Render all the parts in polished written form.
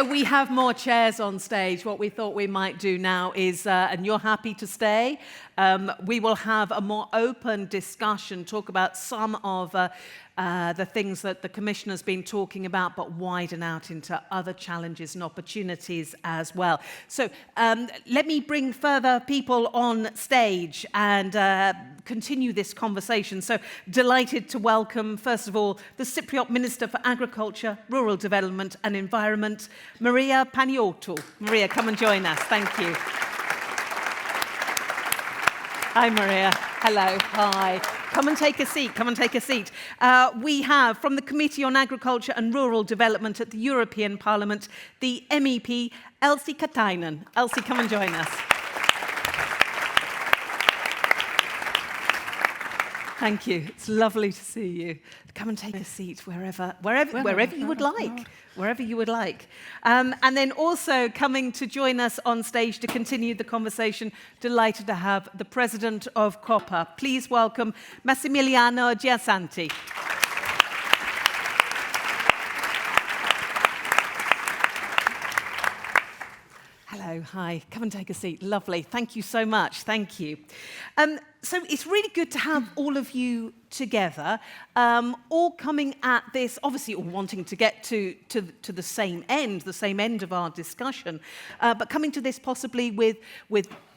So we have more chairs on stage. What we thought we might do now is, and you're happy to stay, we will have a more open discussion, talk about some of the things that the Commissioner's been talking about, but widen out into other challenges and opportunities as well. So let me bring further people on stage and continue this conversation. So delighted to welcome, first of all, the Cypriot Minister for Agriculture, Rural Development and Environment, Maria Panayiotou. Maria, come and join us. Thank you. Hi, Maria. Hello. Hi. Come and take a seat. Come and take a seat. We have, from the Committee on Agriculture and Rural Development at the European Parliament, the MEP, Elsi Katainen. Elsi, come and join us. Thank you. It's lovely to see you. Come and take a seat wherever you would like. Wherever you would like. And then also coming to join us on stage to continue the conversation, delighted to have the President of COPA. Please welcome Massimiliano Giansanti. Hello, hi. Come and take a seat. Lovely. Thank you so much. Thank you. So it's really good to have all of you together, all coming at this, obviously all wanting to get to the same end of our discussion, but coming to this possibly with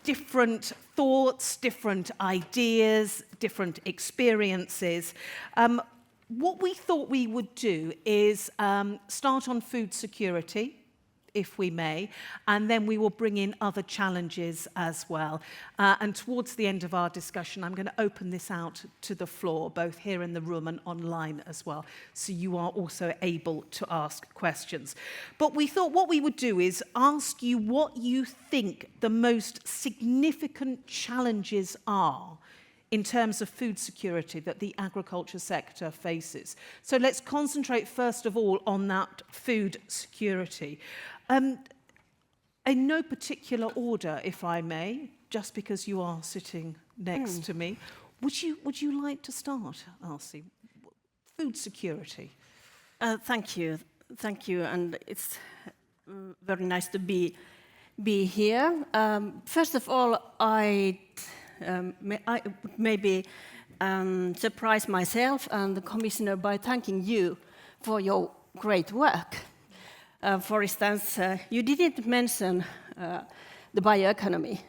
different thoughts, different ideas, different experiences. What we thought we would do is start on food security, if we may, and then we will bring in other challenges as well. And towards the end of our discussion, I'm going to open this out to the floor, both here in the room and online as well, so you are also able to ask questions. But we thought what we would do is ask you what you think the most significant challenges are in terms of food security that the agriculture sector faces. So let's concentrate first of all on that food security. In no particular order, if I may, just because you are sitting next to me, would you like to start, Elsi? Food security. Thank you, and it's very nice to be here. First of all, I maybe surprise myself and the Commissioner by thanking you for your great work. For instance, you didn't mention the bioeconomy,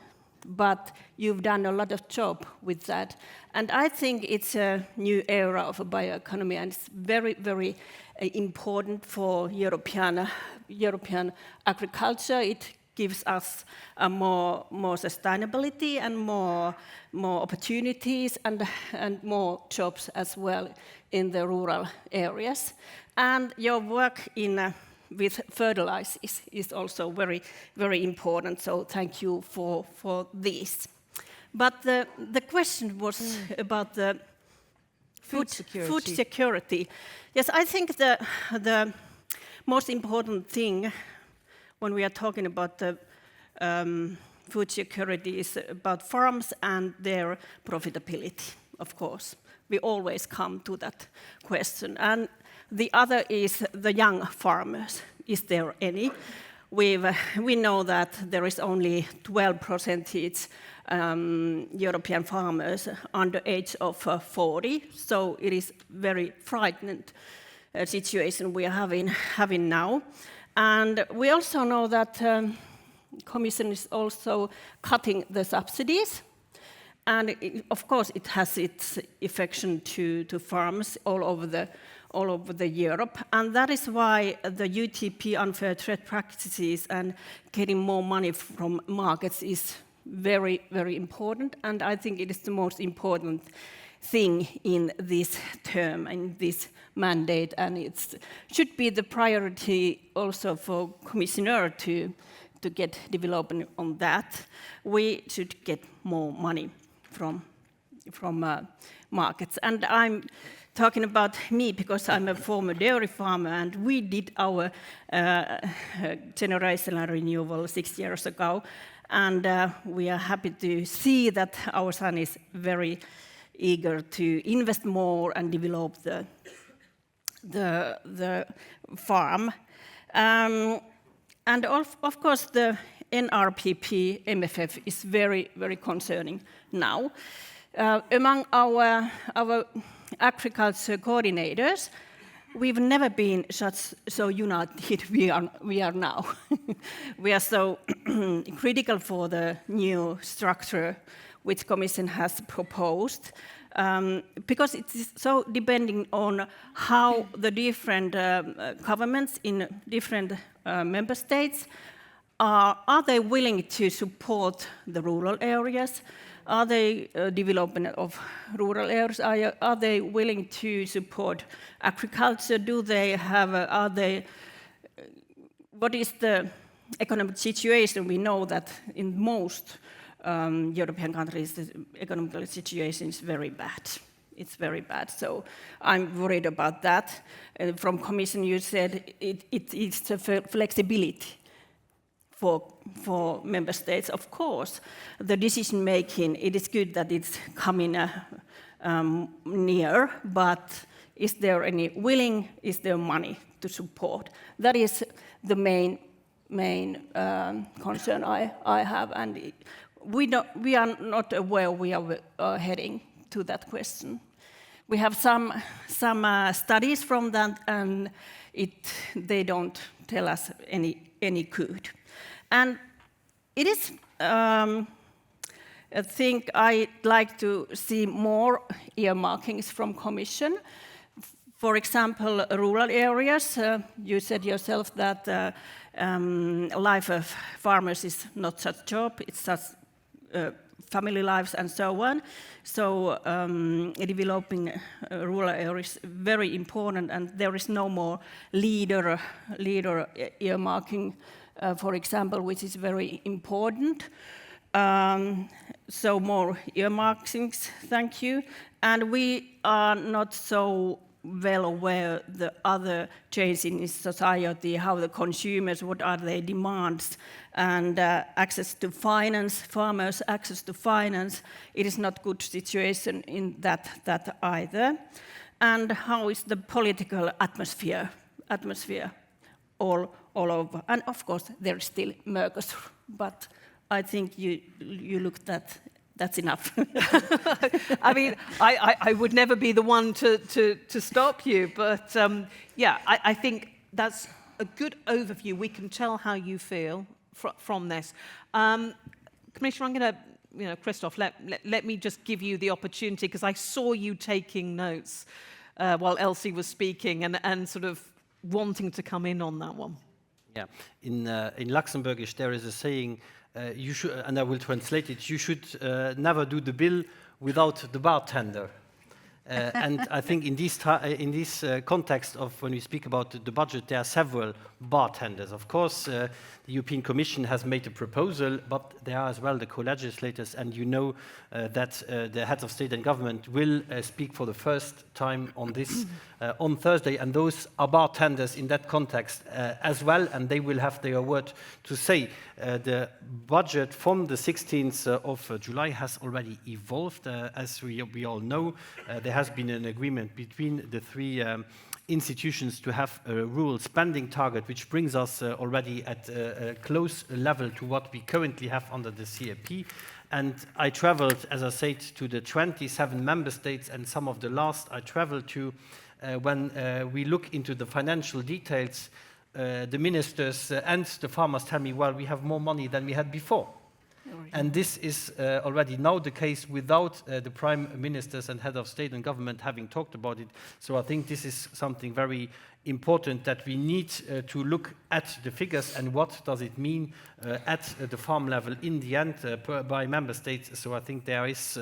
but you've done a lot of job with that. And I think it's a new era of a bioeconomy, and it's very, very important for European agriculture. It gives us more sustainability and more opportunities and more jobs as well in the rural areas. And your work with fertilizers is also very, very important, so thank you for this. But the question was about the food security. Yes, I think the most important thing when we are talking about the food security is about farms and their profitability, of course. We always come to that question. And the other is the young farmers. Is there any? We know that there is only 12% European farmers under age of 40, so it is very frightening situation we are having now. And we also know that Commission is also cutting the subsidies, and of course it has its effect to farms all over the Europe, and that is why the UTP unfair trade practices and getting more money from markets is very, very important, and I think it is the most important thing in this term, in this mandate, and it should be the priority also for Commissioner to get development on that. We should get more money from markets, and I'm talking about me because I'm a former dairy farmer, and we did our generational renewal 6 years ago, and we are happy to see that our son is very eager to invest more and develop the farm. And of course, the NRPP MFF is very, very concerning now. Among our agriculture coordinators, we've never been so united we are now. We are so critical for the new structure which Commission has proposed, because it is so depending on how the different governments in different member states are they willing to support the rural areas? Are they development of rural areas? Are they willing to support agriculture? Do they have? What is the economic situation? We know that in most European countries, the economic situation is very bad. It's very bad. So I'm worried about that. From Commission, you said it's a flexibility for member states. Of course, the decision making, it is good that it's coming near, but is there any willing, is there money to support? That is the main concern I have, and we are not aware we are heading to that question. We have some studies from that, and they don't tell us any good. And it is, I think I'd like to see more earmarkings from Commission. For example, rural areas, you said yourself that life of farmers is not such a job, it's just family lives and so on. So developing rural areas is very important, and there is no more leader earmarking, for example, which is very important. So more earmarkings, thank you. And we are not so well aware the other changes in society, how the consumers, what are their demands, and access to finance, farmers' access to finance. It is not good situation in that either. And how is the political atmosphere all over? And of course, there is still Mercosur, but I think you looked at. That's enough. I mean, I would never be the one to stop you, but yeah, I think that's a good overview. We can tell how you feel from this. Commissioner, I'm going to, Christophe, let me just give you the opportunity, because I saw you taking notes while Elsi was speaking and sort of wanting to come in on that one. Yeah, in Luxembourgish there is a saying, you should, and I will translate it, you should never do the bill without the bartender. And I think in this context of when we speak about the budget, there are several bartenders. Of course, the European Commission has made a proposal, but there are as well the co-legislators, and you know that the heads of state and government will speak for the first time on this on Thursday, and those are bartenders in that context as well, and they will have their word to say. The budget from the 16th of July has already evolved. As we all know, there has been an agreement between the three institutions to have a rural spending target, which brings us already at a close level to what we currently have under the CAP. And I traveled, as I said, to the 27 member states, and some of the last I traveled to, when we look into the financial details, the ministers and the farmers tell me, well, we have more money than we had before. And this is already now the case without the prime ministers and head of state and government having talked about it. So I think this is something very important, that we need to look at the figures and what does it mean at the farm level in the end by member states. So I think there is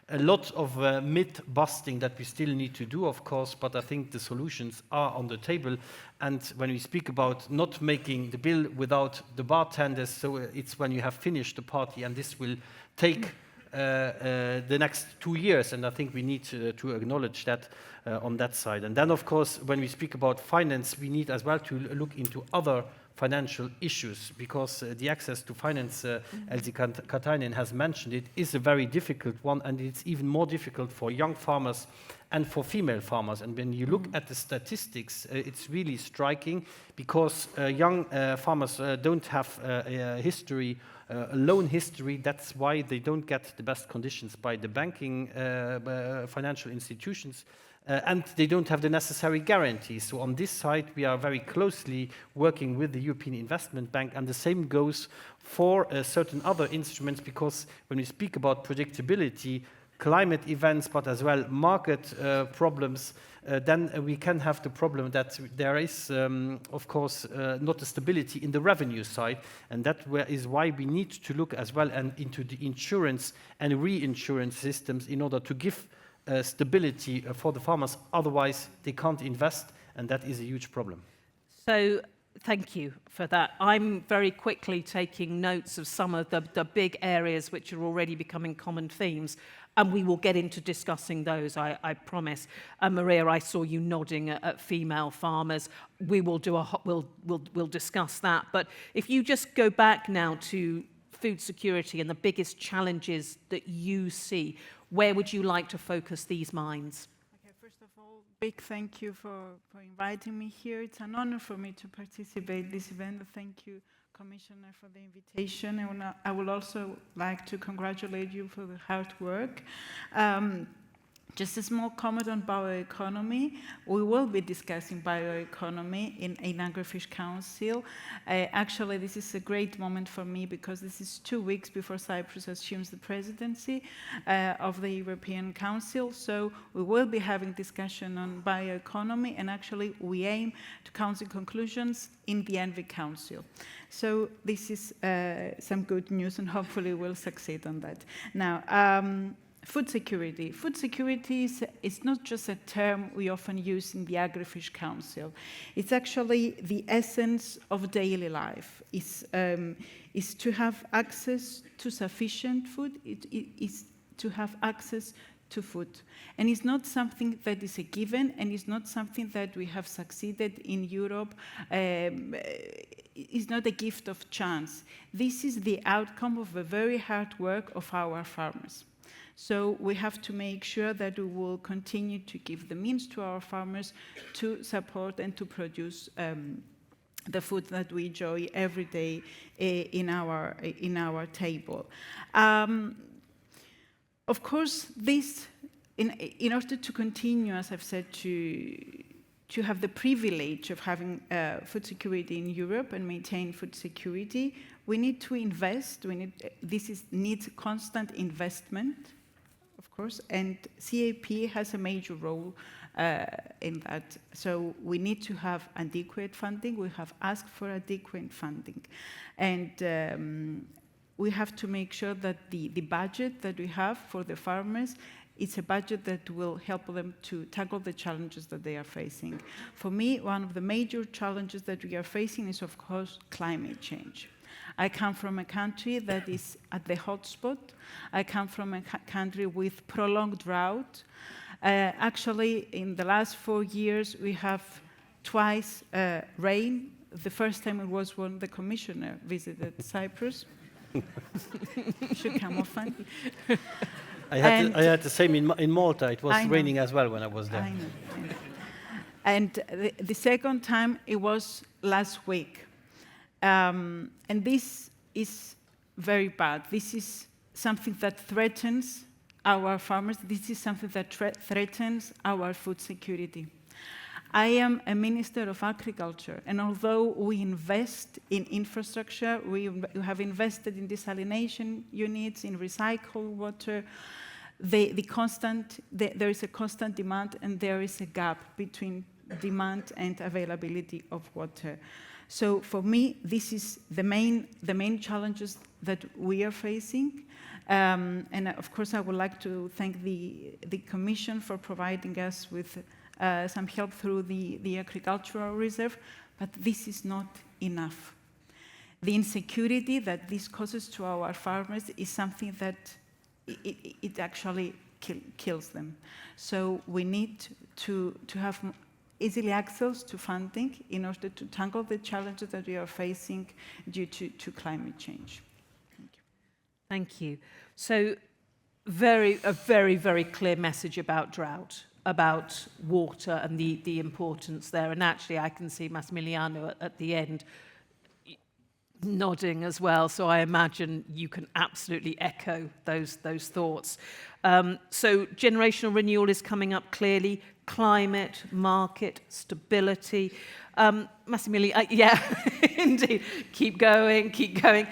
a lot of myth busting that we still need to do, of course, but I think the solutions are on the table. And when we speak about not making the bill without the bartenders, so it's when you have finished the party, and this will take the next 2 years, and I think we need to acknowledge that on that side. And then, of course, when we speak about finance, we need as well to look into other financial issues, because the access to finance, Elsi Katainen has mentioned it, is a very difficult one, and it's even more difficult for young farmers and for female farmers. And when you look at the statistics, it's really striking, because young farmers don't have a history, a loan history. That's why they don't get the best conditions by the banking financial institutions. And they don't have the necessary guarantees. So on this side, we are very closely working with the European Investment Bank, and the same goes for certain other instruments, because when we speak about predictability, climate events, but as well market problems, then we can have the problem that there is, of course, not a stability in the revenue side, and that is why we need to look as well into the insurance and reinsurance systems in order to give stability for the farmers. Otherwise, they can't invest, and that is a huge problem. So, thank you for that. I'm very quickly taking notes of some of the big areas which are already becoming common themes, and we will get into discussing those, I promise. Maria, I saw you nodding at female farmers. We will do we'll discuss that. But if you just go back now to food security and the biggest challenges that you see, where would you like to focus these minds? Okay, first of all, big thank you for inviting me here. It's an honor for me to participate in this event. Thank you, Commissioner, for the invitation. And I would also like to congratulate you for the hard work. Just a small comment on bioeconomy. We will be discussing bioeconomy in Agri-Food Council. Actually, this is a great moment for me, because this is 2 weeks before Cyprus assumes the presidency of the European Council. So we will be having discussion on bioeconomy, and actually we aim to council conclusions in the ENVI Council. So this is some good news, and hopefully we'll succeed on that. Now, food security. Food security is not just a term we often use in the Agri-Food Council. It's actually the essence of daily life. Is to have access to sufficient food. It is to have access to food. And it's not something that is a given, and it's not something that we have succeeded in Europe. It's not a gift of chance. This is the outcome of the very hard work of our farmers. So we have to make sure that we will continue to give the means to our farmers to support and to produce the food that we enjoy every day in our table. Of course, this, in order to continue, as I've said, to have the privilege of having food security in Europe and maintain food security, we need to invest. This needs constant investment, of course, and CAP has a major role in that. So we need to have adequate funding. We have asked for adequate funding. And we have to make sure that the budget that we have for the farmers, it's a budget that will help them to tackle the challenges that they are facing. For me, one of the major challenges that we are facing is, of course, climate change. I come from a country that is at the hotspot. I come from a country with prolonged drought. Actually, in the last 4 years, we have twice rain. The first time it was when the commissioner visited Cyprus. Should come often. I had the same in Malta. It was raining as well when I was there. I know. And the second time, it was last week. And this is very bad. This is something that threatens our farmers. This is something that threatens our food security. I am a Minister of Agriculture, and although we invest in infrastructure, we have invested in desalination units, in recycled water, there is a constant demand, and there is a gap between demand and availability of water. So for me, this is the main challenges that we are facing. And of course, I would like to thank the Commission for providing us with some help through the Agricultural Reserve, but this is not enough. The insecurity that this causes to our farmers is something that it actually kills them. So we need to have easily access to funding in order to tackle the challenges that we are facing due to climate change. Thank you. Thank you. So a very, very clear message about drought, about water and the importance there. And actually, I can see Massimiliano at the end nodding as well. So I imagine you can absolutely echo those thoughts. So generational renewal is coming up clearly. Climate, market, stability. Massimiliano, yeah, indeed. Keep going, keep going.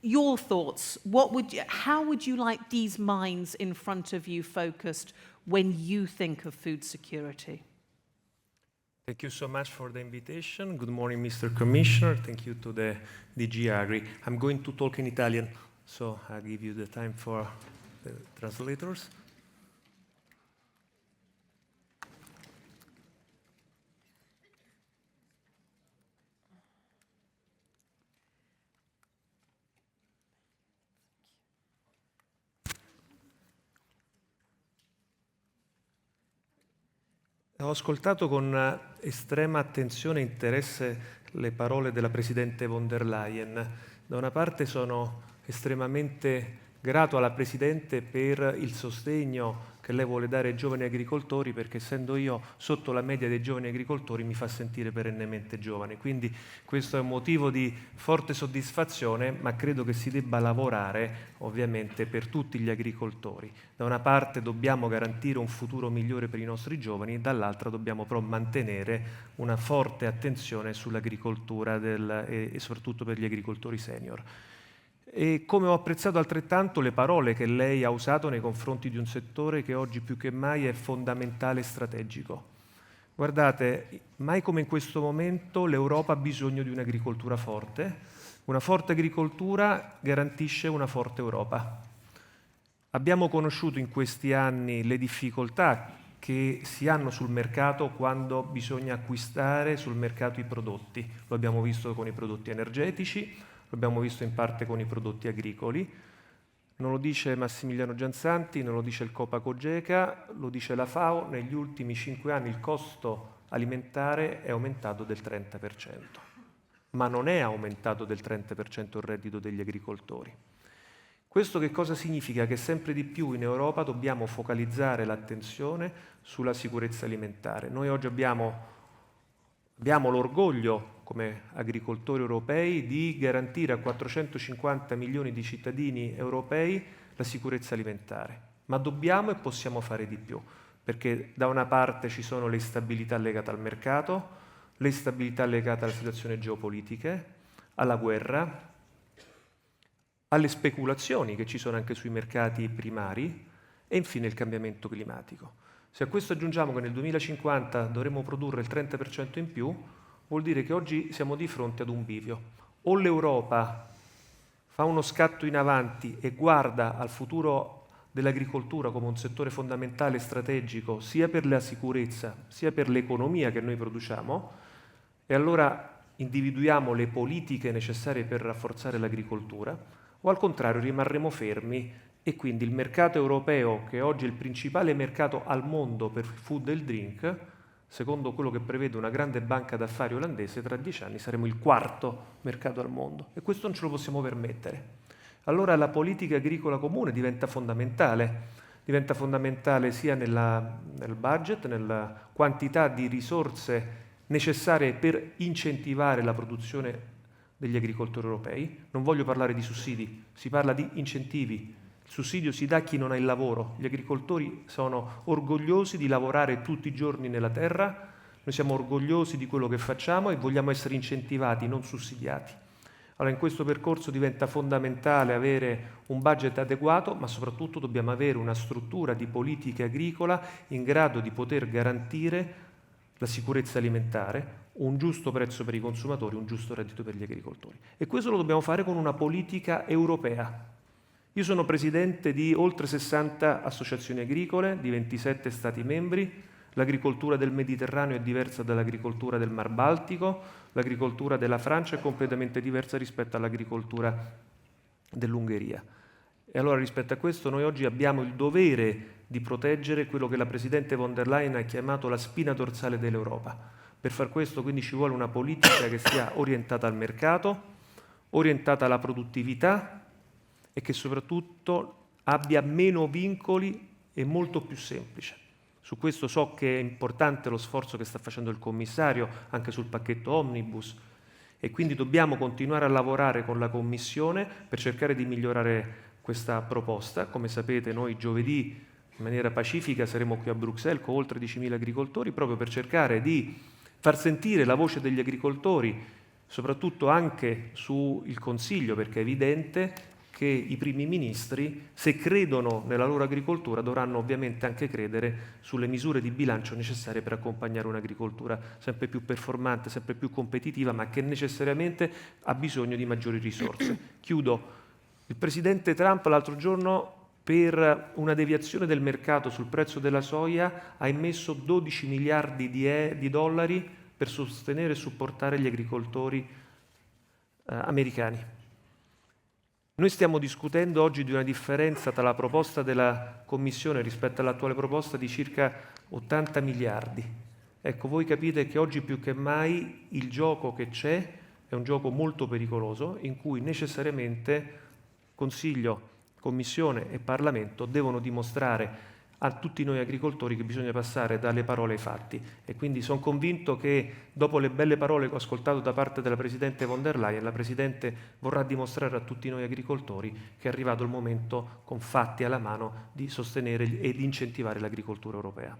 Your thoughts, how would you like these minds in front of you focused when you think of food security? Thank you so much for the invitation. Good morning, Mr. Commissioner. Thank you to the DG Agri. I'm going to talk in Italian, so I'll give you the time for the translators. Ho ascoltato con estrema attenzione e interesse le parole della Presidente von der Leyen. Da una parte sono estremamente grato alla Presidente per il sostegno che lei vuole dare ai giovani agricoltori, perché essendo io sotto la media dei giovani agricoltori mi fa sentire perennemente giovane. Quindi questo è un motivo di forte soddisfazione, ma credo che si debba lavorare ovviamente per tutti gli agricoltori. Da una parte dobbiamo garantire un futuro migliore per i nostri giovani, dall'altra dobbiamo però mantenere una forte attenzione sull'agricoltura e soprattutto per gli agricoltori senior. E come ho apprezzato altrettanto le parole che lei ha usato nei confronti di un settore che oggi più che mai è fondamentale e strategico. Guardate, mai come in questo momento l'Europa ha bisogno di un'agricoltura forte. Una forte agricoltura garantisce una forte Europa. Abbiamo conosciuto in questi anni le difficoltà che si hanno sul mercato quando bisogna acquistare sul mercato i prodotti. Lo abbiamo visto con i prodotti energetici, lo abbiamo visto in parte con i prodotti agricoli. Non lo dice Massimiliano Giansanti, non lo dice il COPA Cogeca, lo dice la FAO. Negli ultimi 5 anni il costo alimentare è aumentato del 30%, ma non è aumentato del 30% il reddito degli agricoltori. Questo che cosa significa? Che sempre di più in Europa dobbiamo focalizzare l'attenzione sulla sicurezza alimentare. Noi oggi abbiamo l'orgoglio come agricoltori europei di garantire a 450 milioni di cittadini europei la sicurezza alimentare, ma dobbiamo e possiamo fare di più, perché da una parte ci sono le instabilità legate al mercato, le instabilità legate alla situazione geopolitica, alla guerra, alle speculazioni che ci sono anche sui mercati primari e infine il cambiamento climatico. Se a questo aggiungiamo che nel 2050 dovremo produrre il 30% in più, vuol dire che oggi siamo di fronte ad un bivio. O l'Europa fa uno scatto in avanti e guarda al futuro dell'agricoltura come un settore fondamentale e strategico sia per la sicurezza sia per l'economia che noi produciamo, e allora individuiamo le politiche necessarie per rafforzare l'agricoltura, o al contrario rimarremo fermi e quindi il mercato europeo, che oggi è il principale mercato al mondo per food e drink, secondo quello che prevede una grande banca d'affari olandese, tra 10 anni saremo il 4º mercato al mondo e questo non ce lo possiamo permettere. Allora la politica agricola comune diventa fondamentale sia nel budget, nella quantità di risorse necessarie per incentivare la produzione degli agricoltori europei. Non voglio parlare di sussidi, si parla di incentivi. Il sussidio si dà a chi non ha il lavoro. Gli agricoltori sono orgogliosi di lavorare tutti i giorni nella terra, noi siamo orgogliosi di quello che facciamo e vogliamo essere incentivati, non sussidiati. Allora in questo percorso diventa fondamentale avere un budget adeguato, ma soprattutto dobbiamo avere una struttura di politica agricola in grado di poter garantire la sicurezza alimentare, un giusto prezzo per i consumatori, un giusto reddito per gli agricoltori. E questo lo dobbiamo fare con una politica europea. Io sono presidente di oltre 60 associazioni agricole di 27 Stati membri. L'agricoltura del Mediterraneo è diversa dall'agricoltura del Mar Baltico, l'agricoltura della Francia è completamente diversa rispetto all'agricoltura dell'Ungheria. E allora rispetto a questo noi oggi abbiamo il dovere di proteggere quello che la Presidente von der Leyen ha chiamato la spina dorsale dell'Europa. Per far questo quindi ci vuole una politica che sia orientata al mercato, orientata alla produttività e che soprattutto abbia meno vincoli e molto più semplice. Su questo so che è importante lo sforzo che sta facendo il commissario anche sul pacchetto Omnibus e quindi dobbiamo continuare a lavorare con la Commissione per cercare di migliorare questa proposta. Come sapete noi giovedì in maniera pacifica saremo qui a Bruxelles con oltre 10.000 agricoltori proprio per cercare di far sentire la voce degli agricoltori, soprattutto anche sul Consiglio, perché è evidente che i primi ministri, se credono nella loro agricoltura, dovranno ovviamente anche credere sulle misure di bilancio necessarie per accompagnare un'agricoltura sempre più performante, sempre più competitiva, ma che necessariamente ha bisogno di maggiori risorse. Chiudo. Il presidente Trump l'altro giorno, per una deviazione del mercato sul prezzo della soia, ha immesso 12 miliardi di dollari per sostenere e supportare gli agricoltori americani. Noi stiamo discutendo oggi di una differenza tra la proposta della Commissione rispetto all'attuale proposta di circa 80 miliardi. Ecco, voi capite che oggi più che mai il gioco che c'è è un gioco molto pericoloso in cui necessariamente Consiglio, Commissione e Parlamento devono dimostrare a tutti noi agricoltori che bisogna passare dalle parole ai fatti e quindi sono convinto che dopo le belle parole che ho ascoltato da parte della Presidente von der Leyen, la Presidente vorrà dimostrare a tutti noi agricoltori che è arrivato il momento, con fatti alla mano, di sostenere e di incentivare l'agricoltura europea.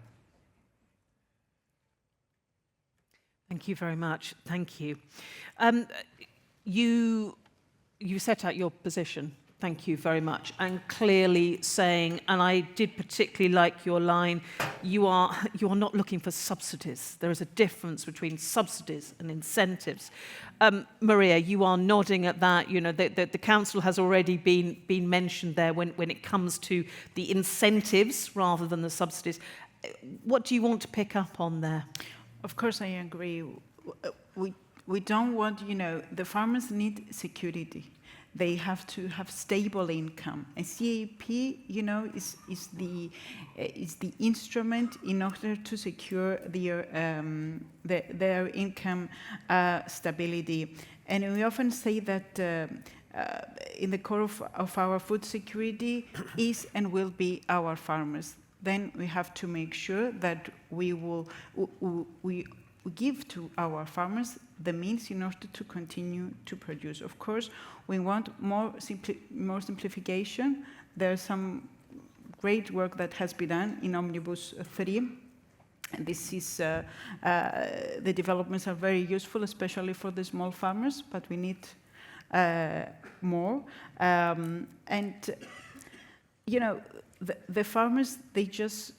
Thank you very much. Thank you. You set out your position. Thank you very much. And clearly saying, and I did particularly like your line, you are not looking for subsidies. There is a difference between subsidies and incentives. Maria, you are nodding at that. You know, the council has already been mentioned there when it comes to the incentives rather than the subsidies. What do you want to pick up on there? Of course, I agree. We don't want, the farmers need security. They have to have stable income. And CAP, is the instrument in order to secure their income stability. And we often say that in the core of our food security is and will be our farmers. Then we have to make sure that we give to our farmers the means in order to continue to produce. Of course, we want more simplification. There's some great work that has been done in Omnibus 3. And this is, the developments are very useful, especially for the small farmers, but we need more. The farmers, they just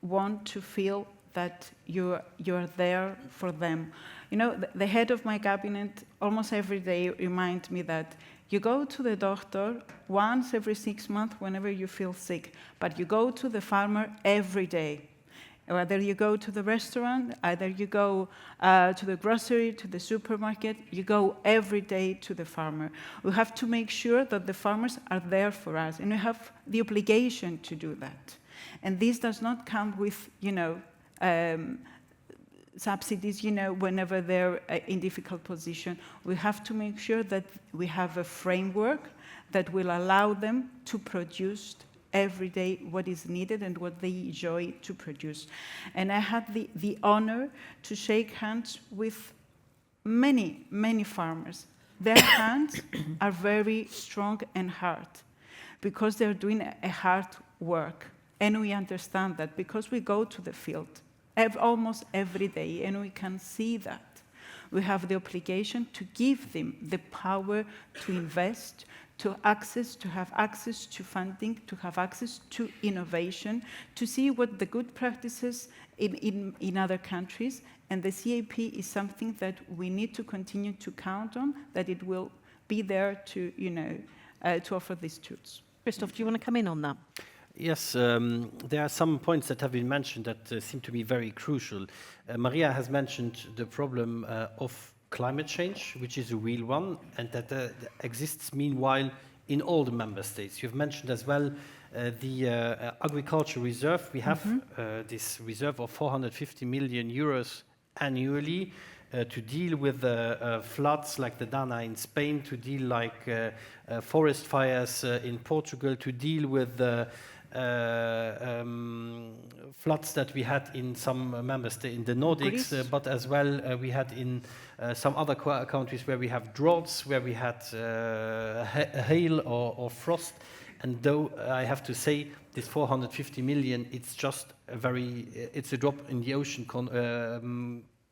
want to feel that you're there for them. The head of my cabinet almost every day reminds me that you go to the doctor once every 6 months whenever you feel sick, but you go to the farmer every day. Whether you go to the restaurant, either you go to the grocery, to the supermarket, you go every day to the farmer. We have to make sure that the farmers are there for us, and we have the obligation to do that. And this does not come with, subsidies, whenever they're in difficult position. We have to make sure that we have a framework that will allow them to produce every day what is needed and what they enjoy to produce. And I had the honor to shake hands with many, many farmers. Their hands are very strong and hard because they're doing a hard work. And we understand that because we go to the field almost every day, and we can see that. We have the obligation to give them the power to invest, to have access to funding, to have access to innovation, to see what the good practices in other countries. And the CAP is something that we need to continue to count on, that it will be there to, to offer these tools. Christophe, do you want to come in on that? Yes, there are some points that have been mentioned that seem to be very crucial. Maria has mentioned the problem of climate change, which is a real one, and that exists meanwhile in all the member states. You've mentioned as well the agriculture reserve. We have this reserve of 450 million euros annually to deal with floods like the Dana in Spain, to deal like forest fires in Portugal, to deal with floods that we had in some member states in the Nordics, but as well we had in some other countries where we have droughts, where we had hail or frost. And though I have to say this 450 million, it's just it's a drop in the ocean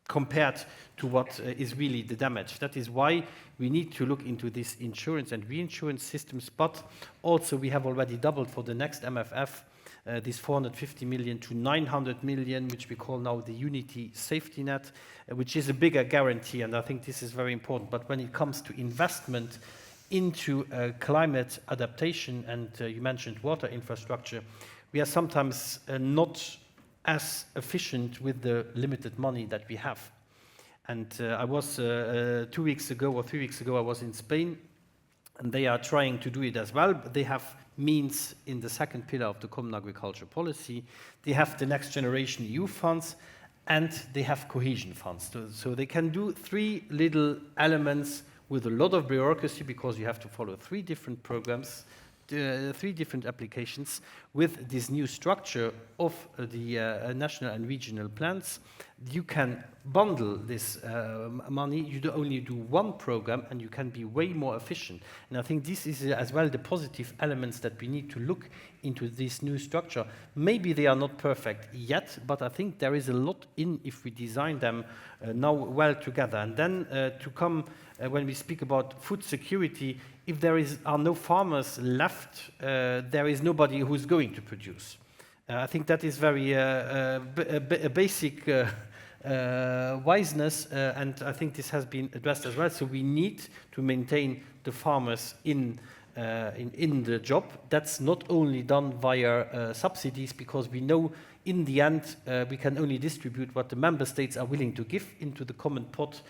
compared to what is really the damage. That is why we need to look into this insurance and reinsurance systems, but also we have already doubled for the next MFF this 450 million to 900 million, which we call now the Unity Safety Net, which is a bigger guarantee, and I think this is very important. But when it comes to investment into climate adaptation, and you mentioned water infrastructure, we are sometimes not as efficient with the limited money that we have. And I was 2 weeks ago or 3 weeks ago, I was in Spain, and they are trying to do it as well, but they have means in the second pillar of the Common Agriculture Policy. They have the Next Generation EU funds, and they have cohesion funds. So they can do 3 little elements with a lot of bureaucracy, because you have to follow 3 different programs, 3 different applications. With this new structure of the national and regional plans, you can bundle this money. You only do 1 program, and you can be way more efficient. And I think this is as well the positive elements that we need to look into this new structure. Maybe they are not perfect yet, but I think there is a lot in if we design them now well together. And then to come, when we speak about food security, if there are no farmers left, there is nobody who's going to produce. I think that is very a basic wiseness, and I think this has been addressed as well. So we need to maintain the farmers in the job. That's not only done via subsidies, because we know in the end we can only distribute what the member states are willing to give into the common pot.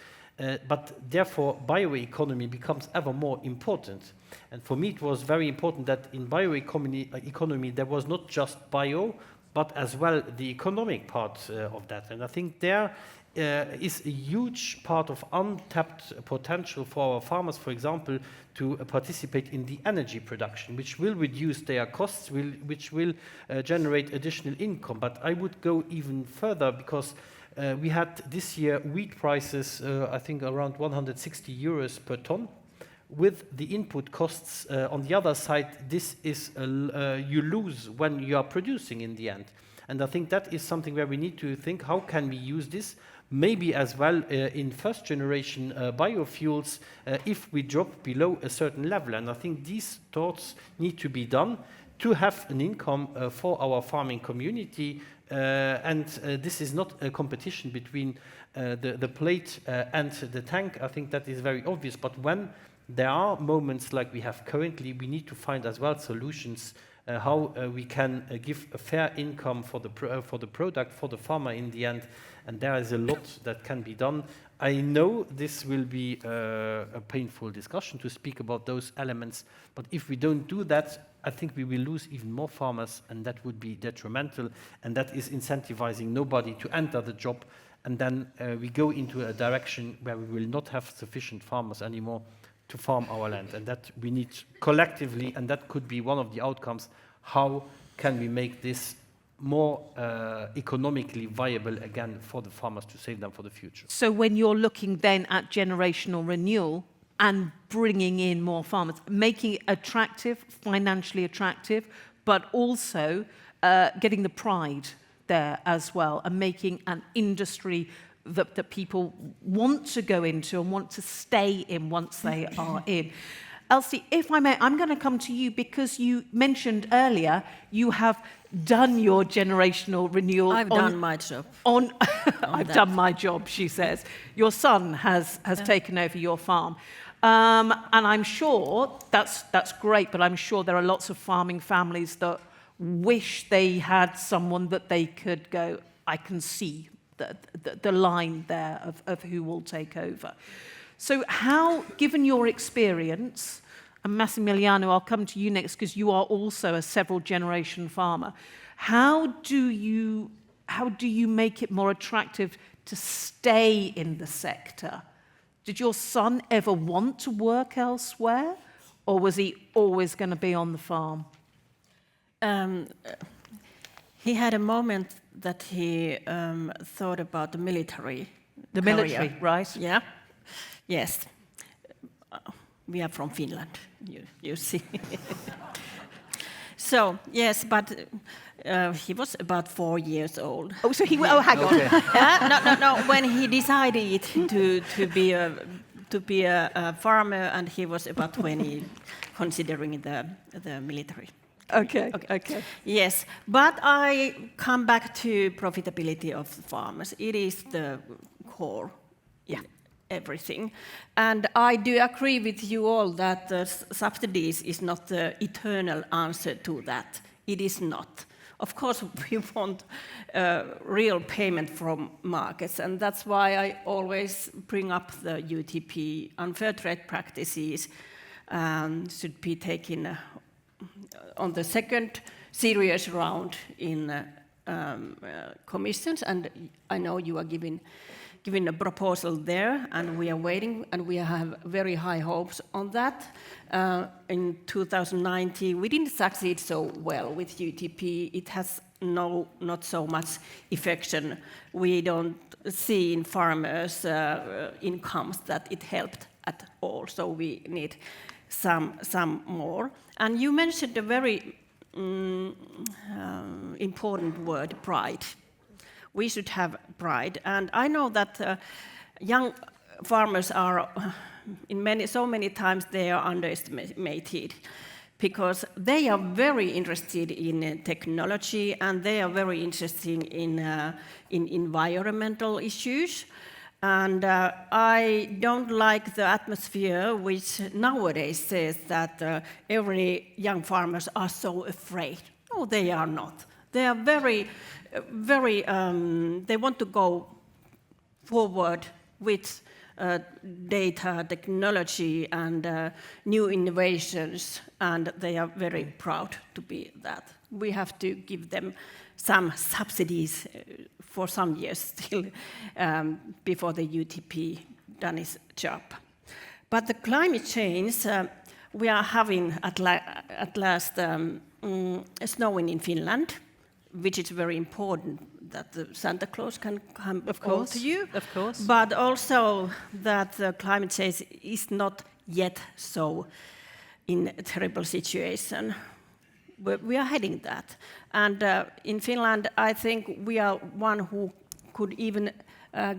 But therefore, bioeconomy becomes ever more important. And for me, it was very important that in bioeconomy there was not just bio, but as well the economic part of that. And I think there is a huge part of untapped potential for our farmers, for example, to participate in the energy production, which will reduce their costs, which will generate additional income. But I would go even further, because we had this year wheat prices, I think around 160 euros per ton. With the input costs on the other side, this is you lose when you are producing in the end. And I think that is something where we need to think, how can we use this? Maybe as well in first generation biofuels, if we drop below a certain level. And I think these thoughts need to be done to have an income for our farming community. And this is not a competition between the plate and the tank. I think that is very obvious. But when there are moments like we have currently, we need to find as well solutions how we can give a fair income for the product, for the farmer in the end. And there is a lot that can be done. I know this will be a painful discussion to speak about those elements, but if we don't do that, I think we will lose even more farmers, and that would be detrimental, and that is incentivizing nobody to enter the job, and then we go into a direction where we will not have sufficient farmers anymore to farm our land, and that we need collectively, and that could be one of the outcomes. How can we make this more economically viable again for the farmers, to save them for the future? So when you're looking then at generational renewal and bringing in more farmers, making it attractive, financially attractive, but also getting the pride there as well, and making an industry that people want to go into and want to stay in once they are in. Elsi, if I may, I'm going to come to you, because you mentioned earlier you have done your generational renewal. I've done my job. I've done my job, she says. Your son has taken over your farm. And I'm sure that's great, but I'm sure there are lots of farming families that wish they had someone that they could go, I can see the line there of who will take over. So how, given your experience, and Massimiliano, I'll come to you next because you are also a several generation farmer. How do you make it more attractive to stay in the sector? Did your son ever want to work elsewhere, or was he always going to be on the farm? He had a moment that he thought about the military. The career. military, right? Yeah. Yes. We are from Finland, you see. So, yes, but he was about 4 years old. Oh, so he... Oh, hang on. No. When he decided to be a farmer, and he was about 20, considering the military. Okay. Yes, but I come back to profitability of farmers. It is the core in everything. And I do agree with you all that the subsidies is not the eternal answer to that. It is not. Of course, we want real payment from markets, and that's why I always bring up the UTP. Unfair trade practices should be taken on the second serious round in commissions, and I know you are giving a proposal there, and we are waiting, and we have very high hopes on that. In 2019, we didn't succeed so well with UTP. It has not so much affection. We don't see in farmers' incomes that it helped at all, so we need some more. And you mentioned a very important word, pride. We should have pride. And I know that young farmers are, so many times they are underestimated, because they are very interested in technology, and they are very interested in environmental issues. And I don't like the atmosphere which nowadays says that every young farmers are so afraid. No, they are not. They are very, they want to go forward with data, technology, and new innovations, and they are very proud to be that. We have to give them some subsidies for some years still before the UTP done its job. But the climate change, we are having at last snowing in Finland, which is very important that the Santa Claus can come to you. Of course. But also that the climate change is not yet so in a terrible situation. We are heading that. And in Finland, I think we are one who could even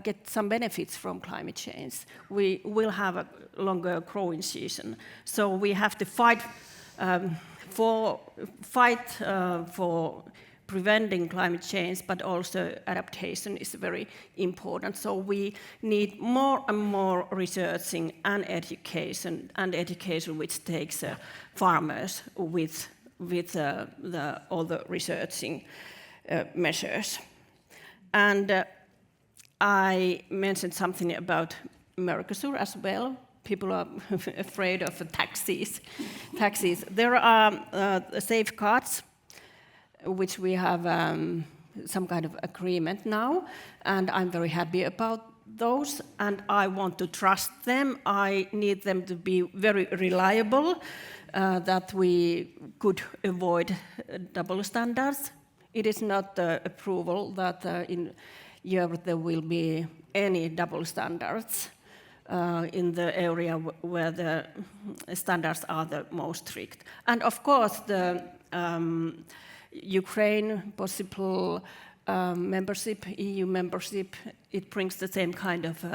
get some benefits from climate change. We will have a longer growing season. So we have to fight for preventing climate change, but also adaptation is very important. So we need more and more researching and education which takes farmers with all the researching measures. And I mentioned something about Mercosur as well. People are afraid of taxes. There are safeguards, which we have some kind of agreement now, and I'm very happy about those, and I want to trust them. I need them to be very reliable, that we could avoid double standards. It is not the approval that in Europe there will be any double standards in the area where the standards are the most strict. And of course, the Ukraine possible membership, EU membership, it brings the same kind of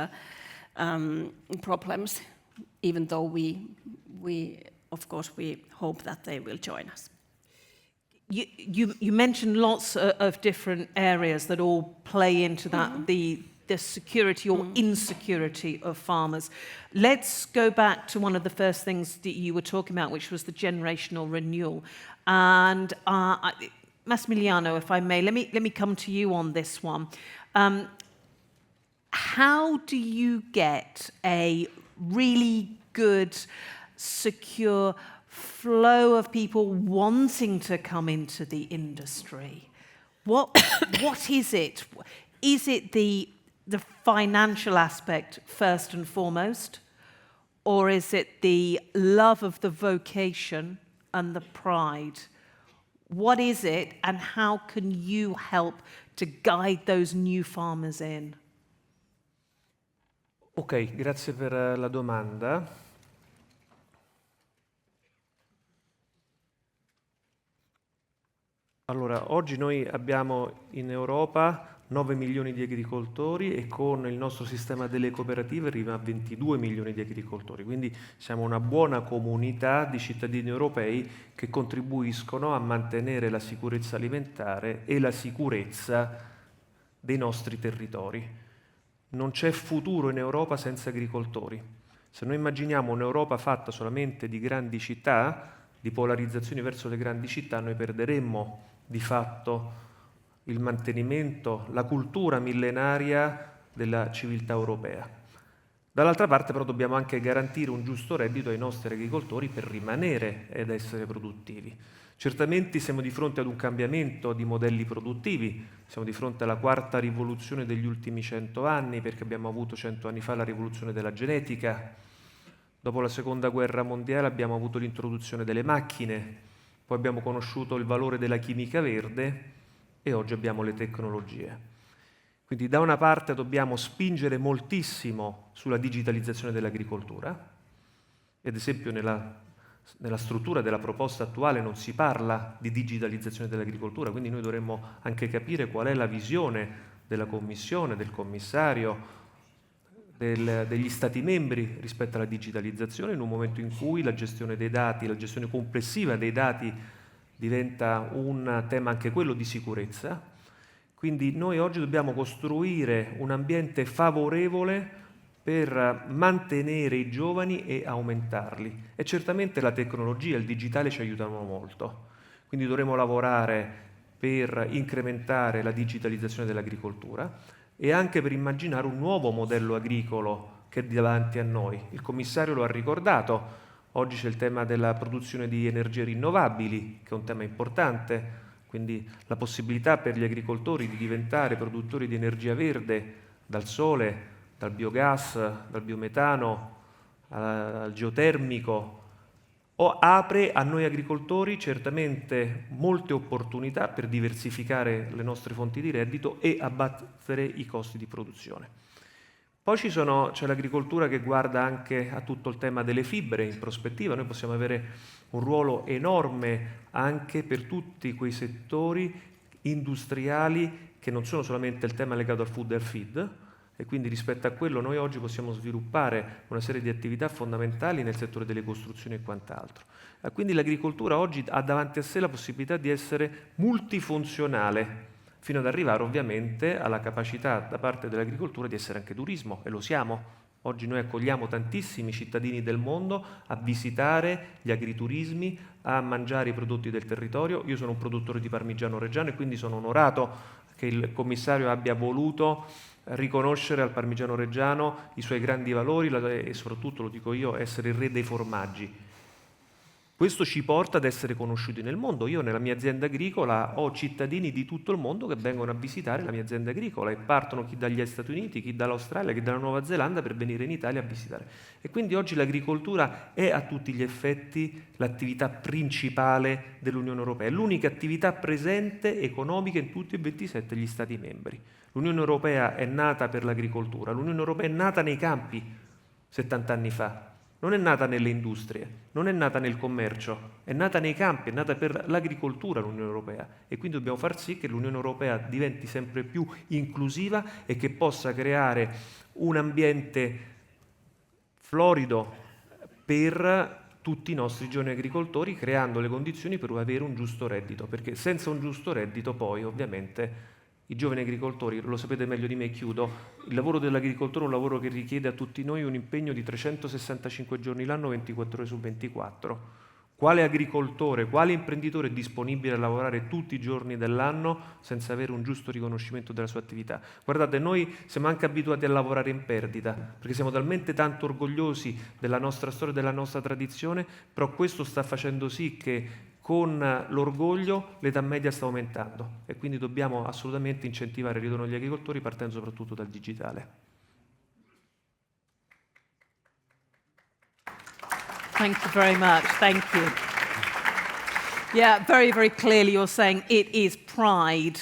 problems, even though we of course, we hope that they will join us. You mentioned lots of different areas that all play into that, the security or insecurity of farmers. Let's go back to one of the first things that you were talking about, which was the generational renewal. And Massimiliano, if I may, let me come to you on this one. How do you get a really good secure flow of people wanting to come into the industry? What is it? Is it the financial aspect first and foremost? Or is it the love of the vocation and the pride? What is it, and how can you help to guide those new farmers in? Ok, grazie per la domanda. Allora, oggi noi abbiamo in Europa 9 milioni di agricoltori e con il nostro sistema delle cooperative arriva a 22 milioni di agricoltori, quindi siamo una buona comunità di cittadini europei che contribuiscono a mantenere la sicurezza alimentare e la sicurezza dei nostri territori. Non c'è futuro in Europa senza agricoltori. Se noi immaginiamo un'Europa fatta solamente di grandi città, di polarizzazioni verso le grandi città, noi perderemmo di fatto il mantenimento, la cultura millenaria della civiltà europea. Dall'altra parte però dobbiamo anche garantire un giusto reddito ai nostri agricoltori per rimanere ed essere produttivi. Certamente siamo di fronte ad un cambiamento di modelli produttivi, siamo di fronte alla quarta rivoluzione degli ultimi 100 anni, perché abbiamo avuto 100 anni fa la rivoluzione della genetica, dopo la seconda guerra mondiale abbiamo avuto l'introduzione delle macchine, poi abbiamo conosciuto il valore della chimica verde e oggi abbiamo le tecnologie. Quindi da una parte dobbiamo spingere moltissimo sulla digitalizzazione dell'agricoltura, ad esempio nella struttura della proposta attuale non si parla di digitalizzazione dell'agricoltura, quindi noi dovremmo anche capire qual è la visione della Commissione, del Commissario, degli Stati membri rispetto alla digitalizzazione in un momento in cui la gestione dei dati, la gestione complessiva dei dati diventa un tema anche quello di sicurezza. Quindi noi oggi dobbiamo costruire un ambiente favorevole per mantenere i giovani e aumentarli. E certamente la tecnologia, il digitale ci aiutano molto. Quindi dovremo lavorare per incrementare la digitalizzazione dell'agricoltura e anche per immaginare un nuovo modello agricolo che è davanti a noi. Il commissario lo ha ricordato, oggi c'è il tema della produzione di energie rinnovabili, che è un tema importante, quindi la possibilità per gli agricoltori di diventare produttori di energia verde dal sole, dal biogas, dal biometano, al geotermico, apre a noi agricoltori certamente molte opportunità per diversificare le nostre fonti di reddito e abbattere i costi di produzione. Poi c'è l'agricoltura che guarda anche a tutto il tema delle fibre in prospettiva. Noi possiamo avere un ruolo enorme anche per tutti quei settori industriali che non sono solamente il tema legato al food and feed, e quindi rispetto a quello noi oggi possiamo sviluppare una serie di attività fondamentali nel settore delle costruzioni e quant'altro. Quindi l'agricoltura oggi ha davanti a sé la possibilità di essere multifunzionale, fino ad arrivare ovviamente alla capacità da parte dell'agricoltura di essere anche turismo, e lo siamo. Oggi noi accogliamo tantissimi cittadini del mondo a visitare gli agriturismi, a mangiare i prodotti del territorio. Io sono un produttore di parmigiano reggiano e quindi sono onorato che il commissario abbia voluto riconoscere al parmigiano reggiano i suoi grandi valori e soprattutto, lo dico io, essere il re dei formaggi. Questo ci porta ad essere conosciuti nel mondo. Io nella mia azienda agricola ho cittadini di tutto il mondo che vengono a visitare la mia azienda agricola e partono chi dagli Stati Uniti, chi dall'Australia, chi dalla Nuova Zelanda per venire in Italia a visitare. E quindi oggi l'agricoltura è a tutti gli effetti l'attività principale dell'Unione Europea, è l'unica attività presente economica in tutti e 27 gli Stati membri. L'Unione Europea è nata per l'agricoltura, l'Unione Europea è nata nei campi 70 anni fa. Non è nata nelle industrie, non è nata nel commercio, è nata nei campi, è nata per l'agricoltura l'Unione Europea, e quindi dobbiamo far sì che l'Unione Europea diventi sempre più inclusiva e che possa creare un ambiente florido per tutti i nostri giovani agricoltori, creando le condizioni per avere un giusto reddito, perché senza un giusto reddito poi ovviamente i giovani agricoltori, lo sapete meglio di me, chiudo, il lavoro dell'agricoltore è un lavoro che richiede a tutti noi un impegno di 365 giorni l'anno, 24 ore su 24, Quale agricoltore, quale imprenditore è disponibile a lavorare tutti i giorni dell'anno senza avere un giusto riconoscimento della sua attività? Guardate, noi siamo anche abituati a lavorare in perdita, perché siamo talmente tanto orgogliosi della nostra storia, della nostra tradizione, però questo sta facendo sì che con l'orgoglio l'età media sta aumentando e quindi dobbiamo assolutamente incentivare il ritorno degli agricoltori partendo soprattutto dal digitale. Thank you very much. Thank you. Yeah, very, very clearly you're saying it is pride,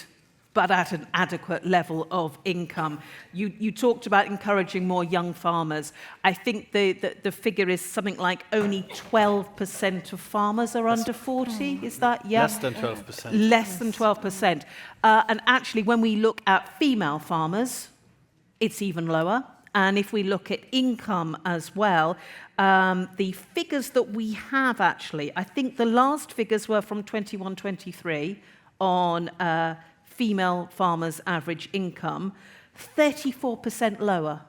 but at an adequate level of income. You talked about encouraging more young farmers. I think the figure is something like only 12% of farmers are under 40. Is that, yeah? Less than 12%. Less than 12%. And actually, when we look at female farmers, it's even lower. And if we look at income as well, the figures that we have actually, I think the last figures were from 21-23 on female farmers' average income, 34% lower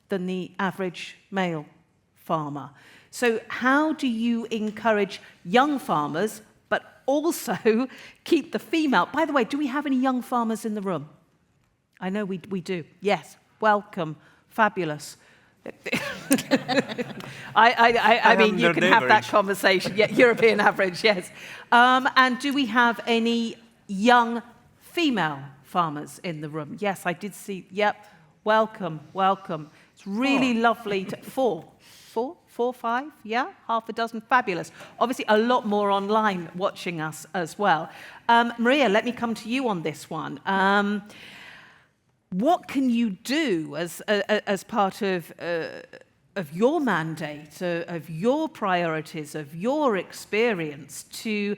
than the average male farmer. So how do you encourage young farmers, but also keep the female? By the way, do we have any young farmers in the room? I know we do. Yes, welcome. Fabulous. I mean, you can have that conversation. Yeah, European average, yes. And do we have any young female farmers in the room? Yes, I did see. Yep. Welcome, welcome. It's really lovely. Four, five, yeah, half a dozen. Fabulous. Obviously, a lot more online watching us as well. Maria, let me come to you on this one. What can you do as part of your mandate, of your priorities, of your experience to,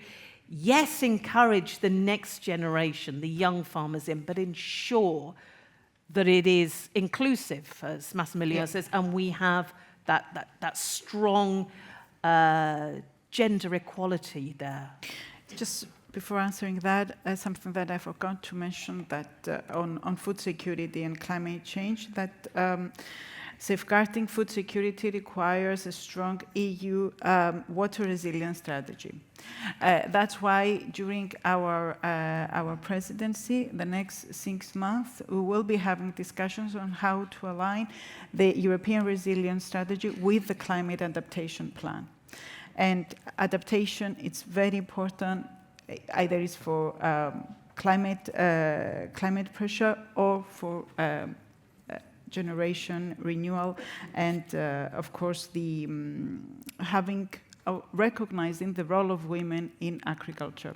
yes, encourage the next generation, the young farmers in, but ensure that it is inclusive, as Massimiliano says, and we have that strong gender equality there? Just before answering that, something that I forgot to mention that on food security and climate change, that safeguarding food security requires a strong EU water resilience strategy. That's why during our presidency, the next 6 months, we will be having discussions on how to align the European resilience strategy with the climate adaptation plan. And adaptation, it's very important. Either it's for climate pressure or for generation renewal, and of course the recognizing the role of women in agriculture.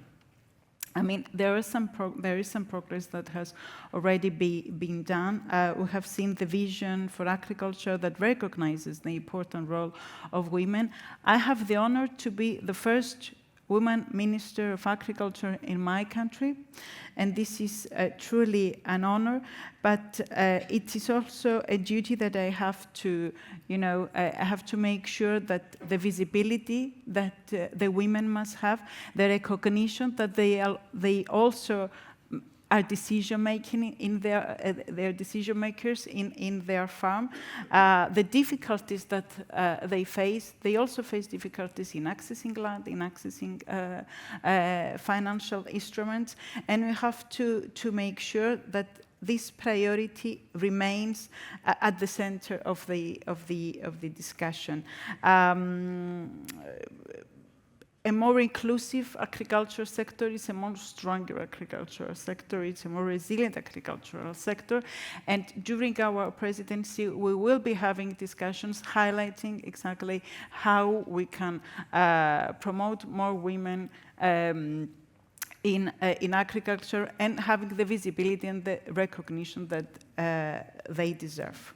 I mean, there is some progress that has already been done. We have seen the vision for agriculture that recognizes the important role of women. I have the honor to be the first woman Minister of Agriculture in my country, and this is truly an honor, but it is also a duty that I have to, I have to make sure that the visibility that the women must have, the recognition that they also are decision-making in their decision-makers in their farm. The difficulties that they also face difficulties in accessing land, in accessing financial instruments, and we have to make sure that this priority remains at the center of the discussion. A more inclusive agricultural sector is a more stronger agricultural sector, it's a more resilient agricultural sector, and during our presidency we will be having discussions highlighting exactly how we can promote more women in agriculture and having the visibility and the recognition that they deserve.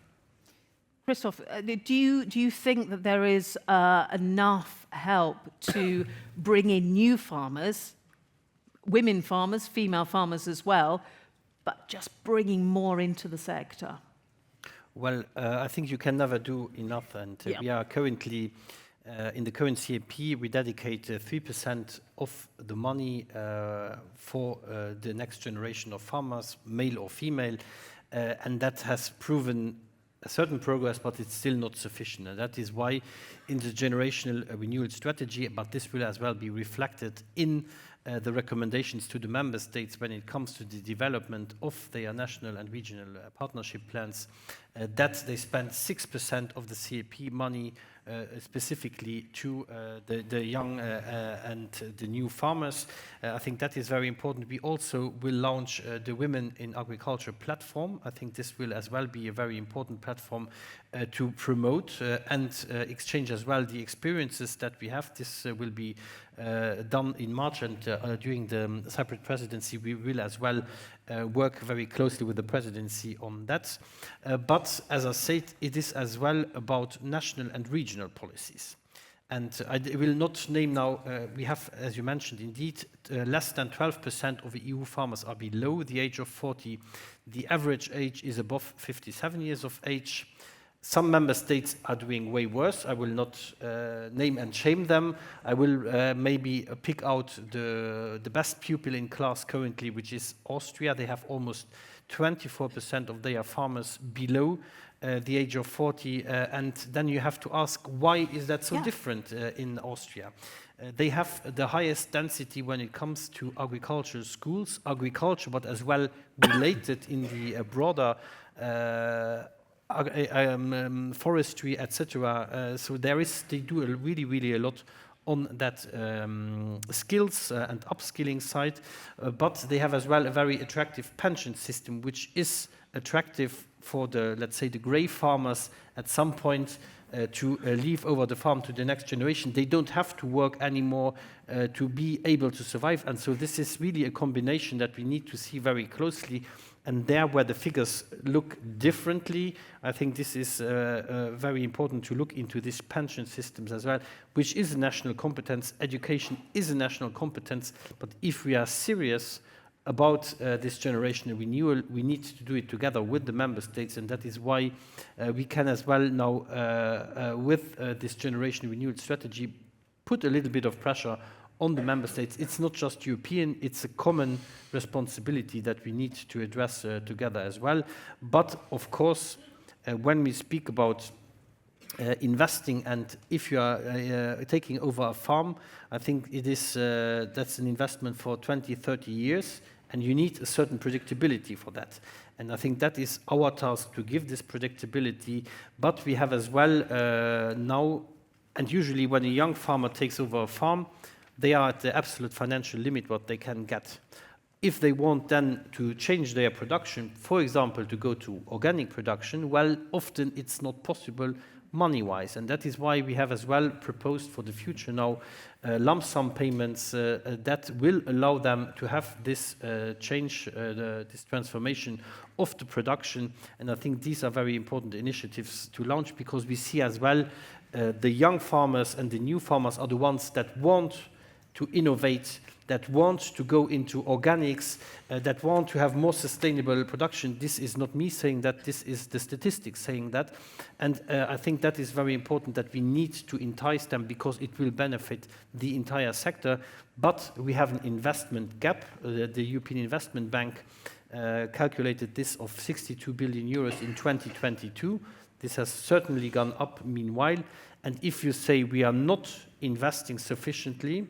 Christophe, do you think that there is enough help to bring in new farmers, women farmers, female farmers as well, but just bringing more into the sector? Well, I think you can never do enough, and we are currently, in the current CAP, we dedicate 3% of the money for the next generation of farmers, male or female, and that has proven a certain progress, but it's still not sufficient. And that is why in the generational renewal strategy, but this will as well be reflected in the recommendations to the member states when it comes to the development of their national and regional partnership plans, that they spend 6% of the CAP money specifically to the young and the new farmers. I think that is very important. We also will launch the Women in Agriculture platform. I think this will as well be a very important platform to promote and exchange as well the experiences that we have. This will be done in March, and during the Cyprus presidency we will as well work very closely with the presidency on that. But as I said, it is as well about national and regional policies. And I will not name now, we have, as you mentioned, indeed, less than 12% of EU farmers are below the age of 40. The average age is above 57 years of age. Some member states are doing way worse. I will not name and shame them. I will maybe pick out the best pupil in class currently, which is Austria. They have almost 24% of their farmers below the age of 40. And then you have to ask, why is that so different in Austria? They have the highest density when it comes to agricultural schools, agriculture, but as well related in the broader forestry, etc. So they do really a lot on that skills and upskilling side, but they have as well a very attractive pension system, which is attractive for the, let's say, the grey farmers at some point to leave over the farm to the next generation. They don't have to work anymore to be able to survive, and so this is really a combination that we need to see very closely. And there where the figures look differently, I think this is very important to look into these pension systems as well, which is a national competence. Education is a national competence, but if we are serious about this generational renewal, we need to do it together with the member states, and that is why we can as well now, with this generational renewal strategy, put a little bit of pressure on the member states. It's not just European, it's a common responsibility that we need to address together as well. But of course, when we speak about investing, and if you are taking over a farm, I think it is that's an investment for 20-30 years, and you need a certain predictability for that. And I think that is our task, to give this predictability. But we have as well now, and usually when a young farmer takes over a farm, they are at the absolute financial limit what they can get. If they want then to change their production, for example, to go to organic production, well, often it's not possible money-wise. And that is why we have as well proposed for the future now lump sum payments that will allow them to have this change, this transformation of the production. And I think these are very important initiatives to launch, because we see as well the young farmers and the new farmers are the ones that want to innovate, that want to go into organics, that want to have more sustainable production. This is not me saying that, this is the statistics saying that. And I think that is very important, that we need to entice them, because it will benefit the entire sector. But we have an investment gap. The European Investment Bank calculated this of 62 billion euros in 2022. This has certainly gone up meanwhile. And if you say we are not investing sufficiently,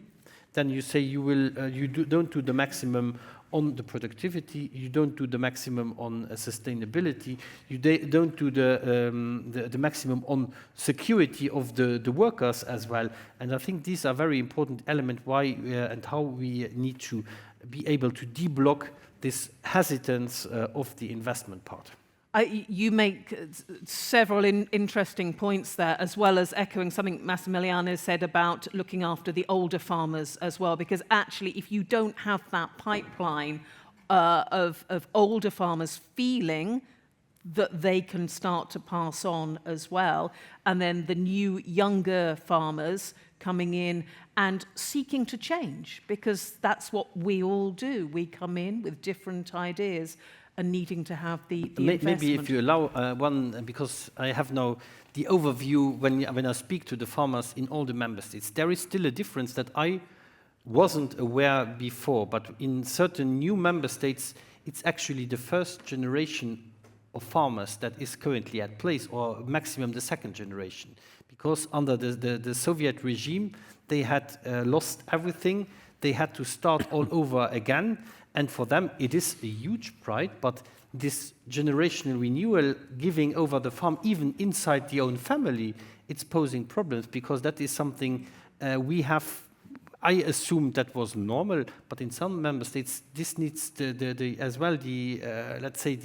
then you say don't do the maximum on the productivity, you don't do the maximum on sustainability, you don't do the maximum on security of the workers as well. And I think these are very important elements why and how we need to be able to deblock this hesitance of the investment part. You make several interesting points there, as well as echoing something Massimiliano said about looking after the older farmers as well, because actually if you don't have that pipeline of older farmers feeling that they can start to pass on as well, and then the new younger farmers coming in and seeking to change, because that's what we all do. We come in with different ideas and needing to have the investment. Maybe if you allow one, because I have now the overview when I speak to the farmers in all the member states, there is still a difference that I wasn't aware before, but in certain new member states, it's actually the first generation of farmers that is currently at place, or maximum the second generation. Because under the Soviet regime, they had lost everything. They had to start all over again. And for them, it is a huge pride. But this generational renewal, giving over the farm, even inside the own family, it's posing problems, because that is something we have. I assume that was normal, but in some member states, this needs as well let's say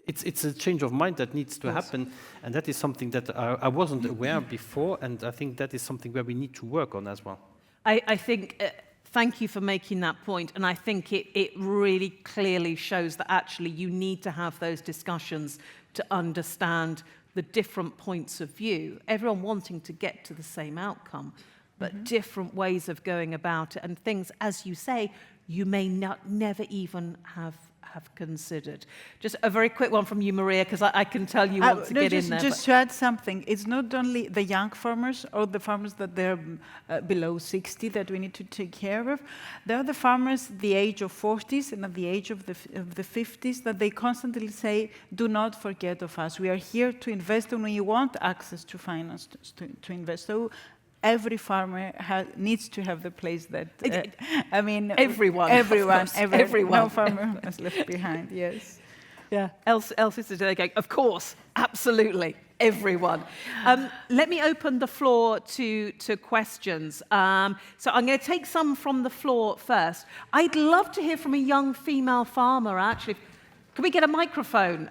it's a change of mind that needs to happen, and that is something that I wasn't aware before, and I think that is something where we need to work on as well. I think, thank you for making that point, and I think it really clearly shows that actually you need to have those discussions to understand the different points of view, everyone wanting to get to the same outcome, but different ways of going about it, and things, as you say, you may never even have considered. Just a very quick one from you, Maria, because I can tell you want to get in there. Just to add something, it's not only the young farmers or the farmers that they're below 60 that we need to take care of. There are the farmers at the age of 40s and at the age of the 50s that they constantly say, do not forget of us. We are here to invest and we want access to finance to invest. So every farmer needs to have the place that, I mean... Everyone. No farmer is left behind, yes. Yeah, Elsi is there going, of course, absolutely, everyone. Let me open the floor to questions. So I'm going to take some from the floor first. I'd love to hear from a young female farmer, actually. Can we get a microphone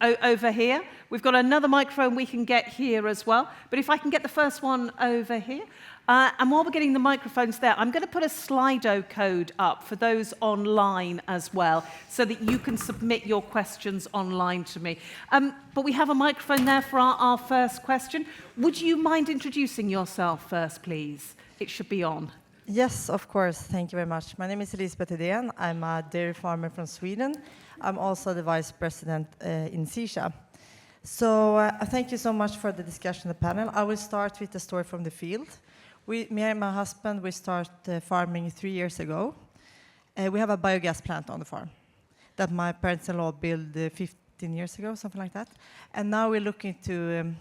over here? We've got another microphone we can get here as well. But if I can get the first one over here. And while we're getting the microphones there, I'm going to put a Slido code up for those online as well, so that you can submit your questions online to me. But we have a microphone there for our first question. Would you mind introducing yourself first, please? It should be on. Yes, of course. Thank you very much. My name is Elisabeth Hedén. I'm a dairy farmer from Sweden. I'm also the vice president in SISHA. So thank you so much for the discussion, the panel. I will start with a story from the field. Me and my husband, we started farming 3 years ago. We have a biogas plant on the farm that my parents-in-law built 15 years ago, something like that. And now we're looking to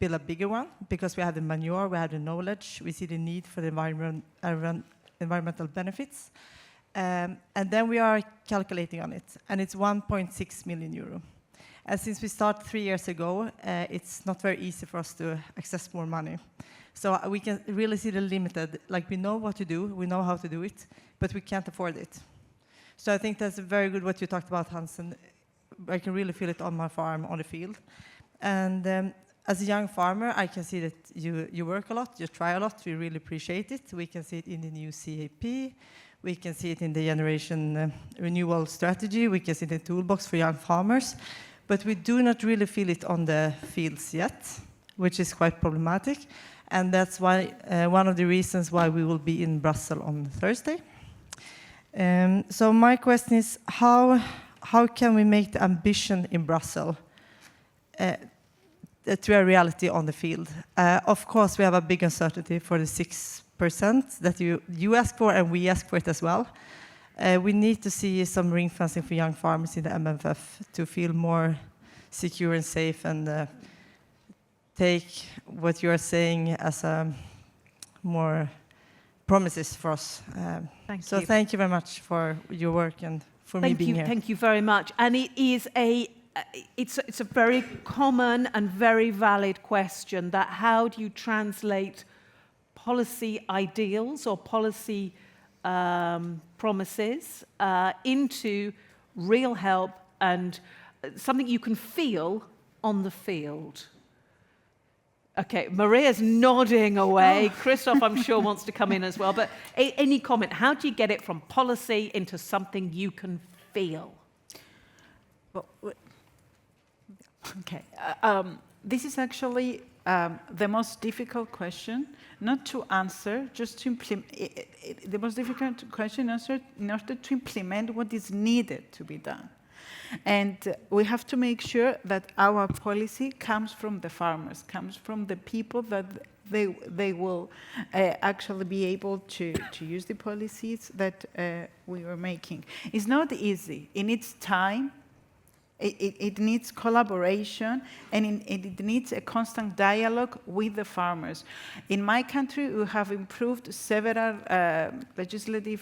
build a bigger one because we have the manure, we have the knowledge, we see the need for the environmental benefits. And then we are calculating on it, and it's 1.6 million euro. And since we started 3 years ago, it's not very easy for us to access more money. So we can really see the limited, like we know what to do, we know how to do it, but we can't afford it. So I think that's very good what you talked about, Hansen. I can really feel it on my farm, on the field. And as a young farmer, I can see that you work a lot, you try a lot, we really appreciate it. We can see it in the new CAP, we can see it in the generation renewal strategy, we can see the toolbox for young farmers, but we do not really feel it on the fields yet, which is quite problematic. And that's why one of the reasons why we will be in Brussels on Thursday. So my question is, how can we make the ambition in Brussels to a reality on the field? Of course, we have a big uncertainty for the 6% that you ask for, and we ask for it as well. We need to see some ring fencing for young farmers in the MFF to feel more secure and safe, and take what you are saying as more promises for us. So thank you very much for your work and for me being here. Thank you very much. And it is it's a very common and very valid question, that how do you translate policy ideals or policy promises into real help and something you can feel on the field. Okay, Maria's nodding away. Christophe, I'm sure, wants to come in as well. But any comment? How do you get it from policy into something you can feel? Well, okay. This is actually the most difficult question, not to answer, just to implement. The most difficult question in order to implement what is needed to be done. And we have to make sure that our policy comes from the farmers, comes from the people that they will actually be able to use the policies that we are making. It's not easy. It needs time, It needs collaboration, and it needs a constant dialogue with the farmers. In my country, we have improved several legislative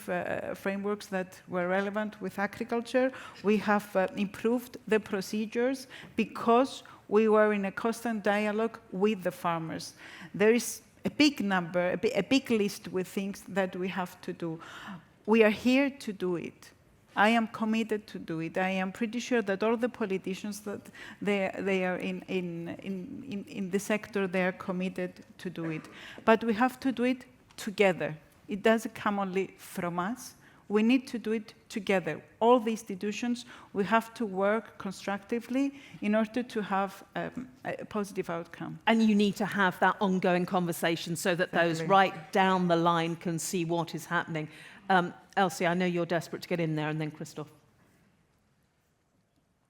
frameworks that were relevant with agriculture. We have improved the procedures because we were in a constant dialogue with the farmers. There is a big number, a big list with things that we have to do. We are here to do it. I am committed to do it. I am pretty sure that all the politicians that they are in the sector, they are committed to do it. But we have to do it together. It doesn't come only from us. We need to do it together. All the institutions, we have to work constructively in order to have a positive outcome. And you need to have that ongoing conversation so that those right down the line can see what is happening. Elsi, I know you're desperate to get in there, and then Christophe.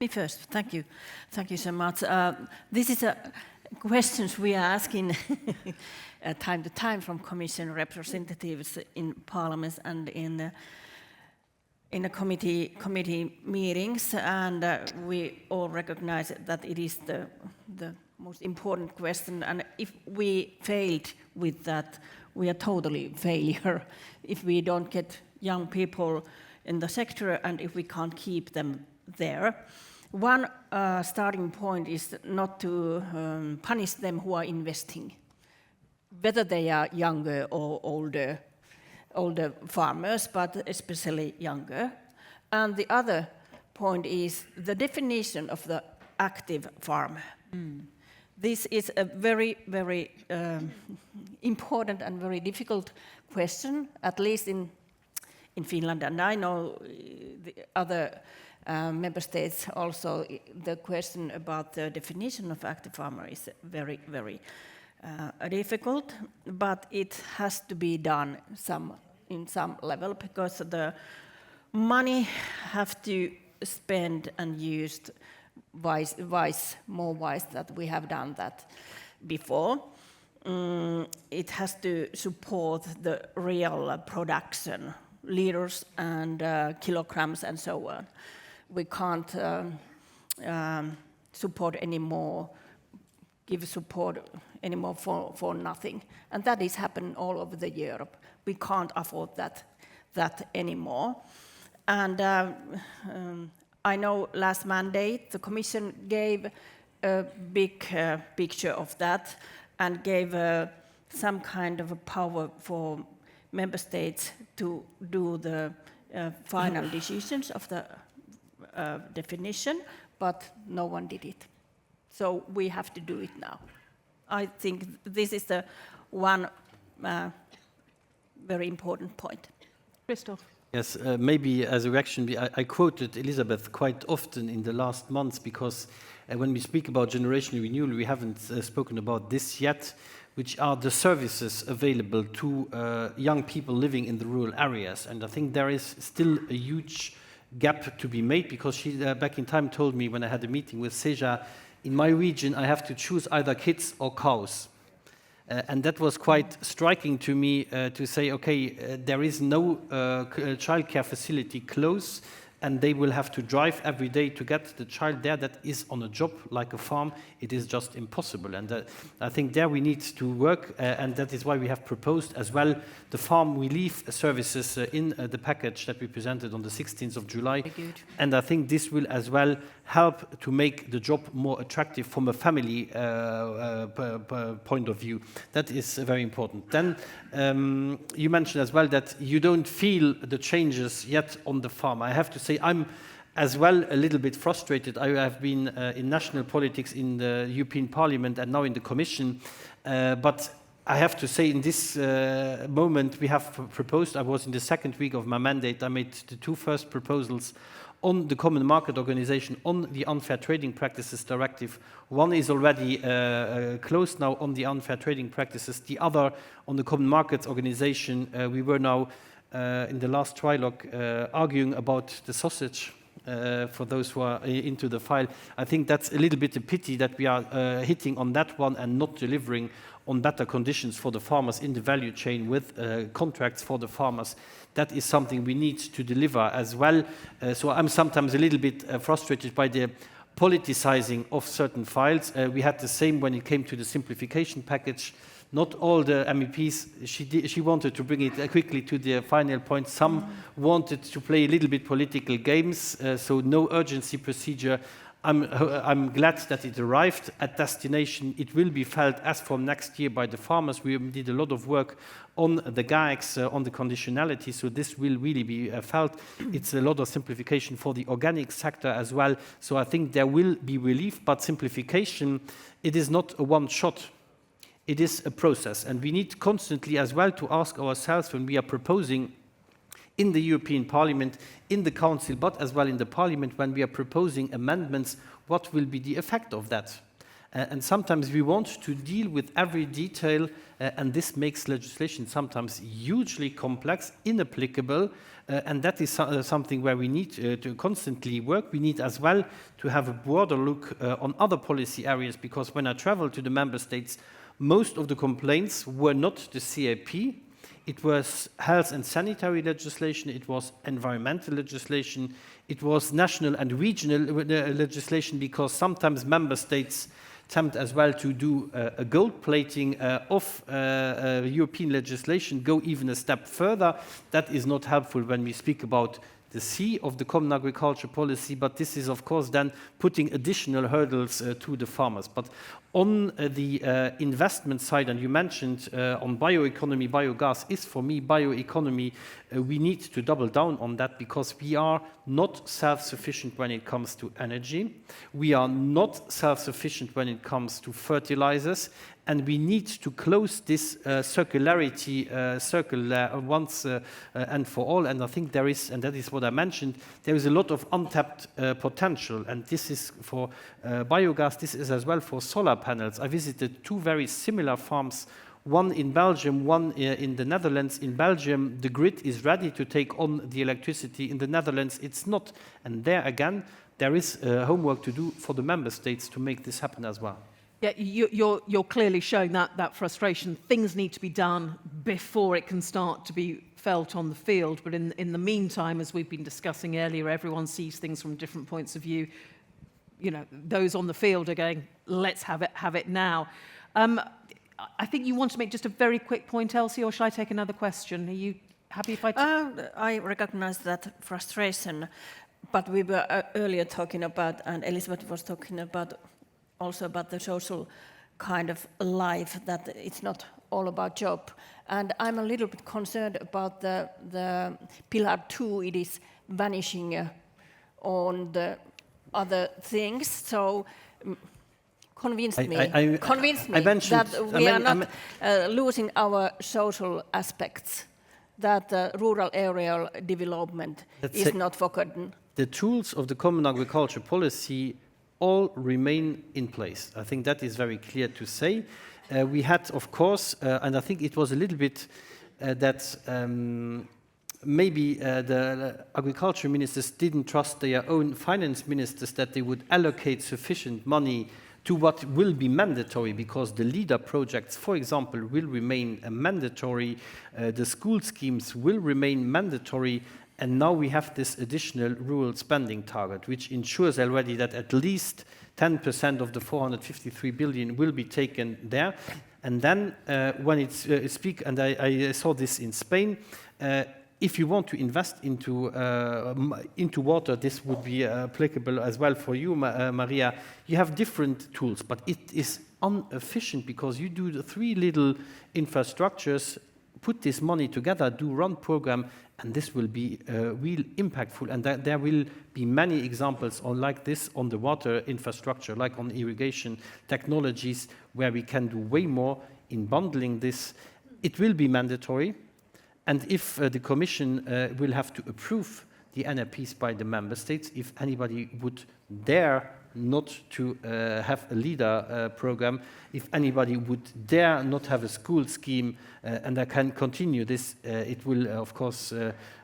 Me first, thank you. Thank you so much. This is a questions we are asking time to time from Commission representatives in Parliament and in the committee meetings, and we all recognize that it is the most important question, and if we failed with that, we are totally failure if we don't get young people in the sector and if we can't keep them there. One starting point is not to punish them who are investing, whether they are younger or older farmers, but especially younger. And the other point is the definition of the active farmer. This is a very, very important and very difficult question, at least in Finland, and I know the other member states also. The question about the definition of active farmer is very, very difficult, but it has to be done in some level, because the money have to spend and used more wise that we have done that before. It has to support the real production, liters and kilograms and so on. We can't support anymore, give support anymore for nothing. And that is happening all over the Europe. We can't afford that anymore. And I know last mandate the Commission gave a big picture of that and gave some kind of a power for member states to do the final decisions of the definition, but no one did it. So we have to do it now. I think this is the one very important point. Christophe. Yes, maybe as a reaction, I quoted Elizabeth quite often in the last months, because when we speak about generational renewal, we haven't spoken about this yet, which are the services available to young people living in the rural areas. And I think there is still a huge gap to be made, because she back in time told me when I had a meeting with Seja, in my region I have to choose either kids or cows. And that was quite striking to me, to say, okay, there is no childcare facility close, and they will have to drive every day to get the child there that is on a job like a farm. It is just impossible. And I think there we need to work, and that is why we have proposed as well the farm relief services in the package that we presented on the 16th of July. And I think this will as well help to make the job more attractive from a family point of view. That is very important. Then you mentioned as well that you don't feel the changes yet on the farm. I have to say I'm as well a little bit frustrated. I have been in national politics in the European Parliament and now in the Commission, but I have to say in this moment we have proposed, I was in the second week of my mandate, I made the two first proposals on the Common Market Organization, on the Unfair Trading Practices Directive. One is already closed now on the unfair trading practices. The other on the Common Markets Organization, we were now in the last trilogue arguing about the sausage for those who are into the file. I think that's a little bit a pity that we are hitting on that one and not delivering on better conditions for the farmers in the value chain with contracts for the farmers. That is something we need to deliver as well. So I'm sometimes a little bit frustrated by the politicizing of certain files. We had the same when it came to the simplification package. Not all the MEPs, she wanted to bring it quickly to the final point. Some wanted to play a little bit political games, so no urgency procedure. I'm glad that it arrived at destination. It will be felt as from next year by the farmers. We did a lot of work on the GAEX, on the conditionality, so this will really be felt. It's a lot of simplification for the organic sector as well. So I think there will be relief, but simplification, it is not a one shot. It is a process, and we need constantly as well to ask ourselves when we are proposing in the European Parliament, in the Council, but as well in the Parliament, when we are proposing amendments, what will be the effect of that? And sometimes we want to deal with every detail, and this makes legislation sometimes hugely complex, inapplicable, and that is something where we need to constantly work. We need as well to have a broader look on other policy areas, because when I travel to the member states, most of the complaints were not the CAP. It was health and sanitary legislation, it was environmental legislation, it was national and regional legislation, because sometimes member states attempt as well to do a gold plating of European legislation, go even a step further. That is not helpful when we speak about the C of the common agriculture policy, but this is of course then putting additional hurdles to the farmers. But on the investment side, and you mentioned on bioeconomy, biogas is for me bioeconomy, we need to double down on that, because we are not self-sufficient when it comes to energy. We are not self-sufficient when it comes to fertilizers, and we need to close this circularity circle once and for all. And I think there is, and that is what I mentioned, there is a lot of untapped potential, and this is for biogas, this is as well for solar panels. I visited two very similar farms, one in Belgium, one in the Netherlands. In Belgium, the grid is ready to take on the electricity. In the Netherlands, it's not. And there again, there is homework to do for the member states to make this happen as well. Yeah, you're clearly showing that frustration. Things need to be done before it can start to be felt on the field. But in the meantime, as we've been discussing earlier, everyone sees things from different points of view. You know, those on the field are going, let's have it now. I think you want to make just a very quick point, Elsi, or shall I take another question? Are you happy if I... I recognize that frustration, but we were earlier talking about, and Elizabeth was talking about, also about the social kind of life, that it's not all about job. And I'm a little bit concerned about the Pillar 2, it is vanishing on the other things. So convince me that we are not losing our social aspects, that rural area development is not forgotten. The tools of the common agriculture policy all remain in place. I think that is very clear to say. We had, of course, and I think it was a little bit that maybe the agriculture ministers didn't trust their own finance ministers that they would allocate sufficient money to what will be mandatory, because the LEADER projects, for example, will remain mandatory, the school schemes will remain mandatory, and now we have this additional rural spending target, which ensures already that at least 10% of the 453 billion will be taken there. And then when it's and I saw this in Spain, if you want to invest into water, this would be applicable as well for you, Maria. You have different tools, but it is inefficient, because you do the three little infrastructures, put this money together, do run program, and this will be real impactful. And there will be many examples like this on the water infrastructure, like on irrigation technologies, where we can do way more in bundling this. It will be mandatory. And if the Commission will have to approve the NRPs by the member states, if anybody would dare not to have a LEADER program, if anybody would dare not have a school scheme, and I can continue this, it will, of course,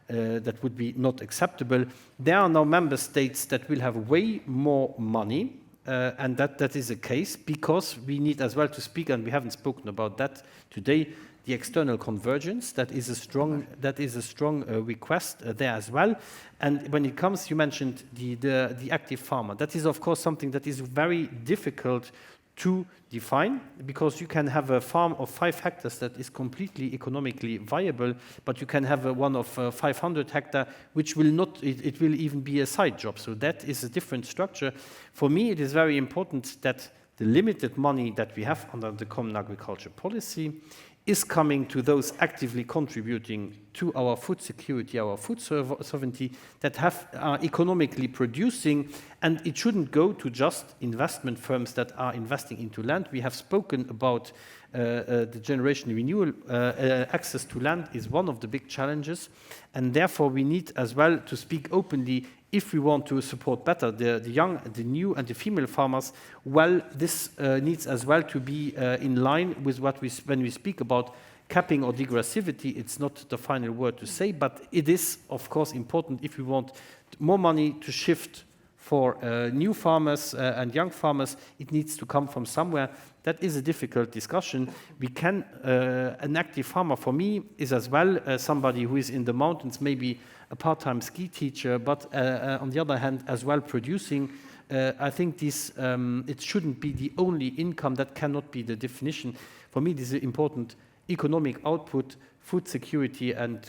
that would be not acceptable. There are now member states that will have way more money, and that is a case, because we need as well to speak, and we haven't spoken about that today, the external convergence. That is a strong request there as well. And when it comes, you mentioned the active farmer. That is, of course, something that is very difficult to define, because you can have a farm of 5 hectares that is completely economically viable, but you can have one of 500 hectares, which will not, it will even be a side job. So that is a different structure. For me, it is very important that the limited money that we have under the Common Agriculture Policy is coming to those actively contributing to our food security, our food sovereignty, that are economically producing, and it shouldn't go to just investment firms that are investing into land. We have spoken about the generation renewal. Access to land is one of the big challenges, and therefore we need as well to speak openly. If we want to support better the young, the new and the female farmers, well, this needs as well to be in line with what when we speak about capping or degressivity. It's not the final word to say, but it is, of course, important if we want more money to shift for new farmers and young farmers. It needs to come from somewhere. That is a difficult discussion. We can, an active farmer for me is as well somebody who is in the mountains, maybe a part-time ski teacher, but on the other hand, as well producing. I think this, it shouldn't be the only income. That cannot be the definition. For me, this is important economic output, food security and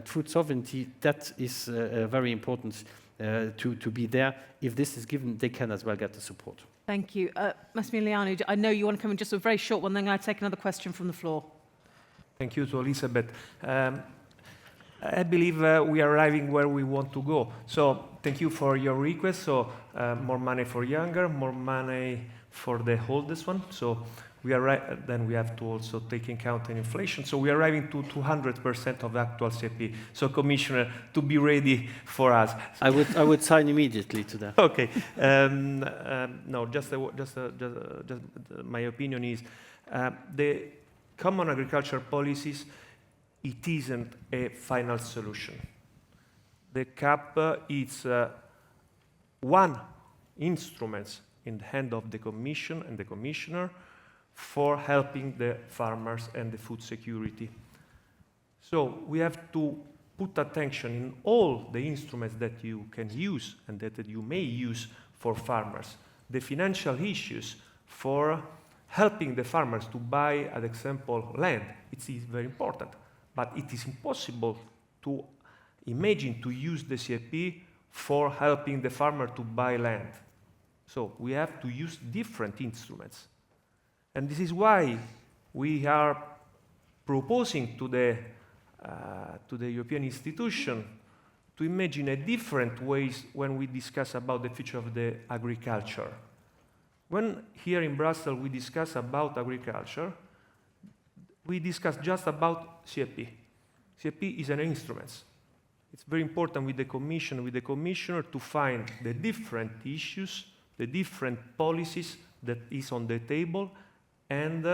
food sovereignty. That is very important to be there. If this is given, they can as well get the support. Thank you. Massimiliano, I know you want to come in just a very short one, then I'm going to take another question from the floor. Thank you to Elizabeth. I believe we are arriving where we want to go. So thank you for your request. So more money for younger, more money for the oldest one. So we are then we have to also take into account inflation. So we are arriving to 200% of the actual CAP. So Commissioner, to be ready for us. I would sign immediately to that. Okay. No, just my opinion is the common agriculture policies. It isn't a final solution. The CAP is one instrument in the hand of the Commission and the Commissioner for helping the farmers and the food security. So we have to put attention in all the instruments that you can use and that you may use for farmers. The financial issues for helping the farmers to buy, as example, land. It is very important. But it is impossible to imagine to use the CAP for helping the farmer to buy land. So we have to use different instruments. And this is why we are proposing to the European institution to imagine a different ways when we discuss about the future of the agriculture. When here in Brussels we discuss about agriculture, we discuss just about CAP. CAP is an instrument. It's very important with the Commission, with the Commissioner, to find the different issues, the different policies that is on the table, and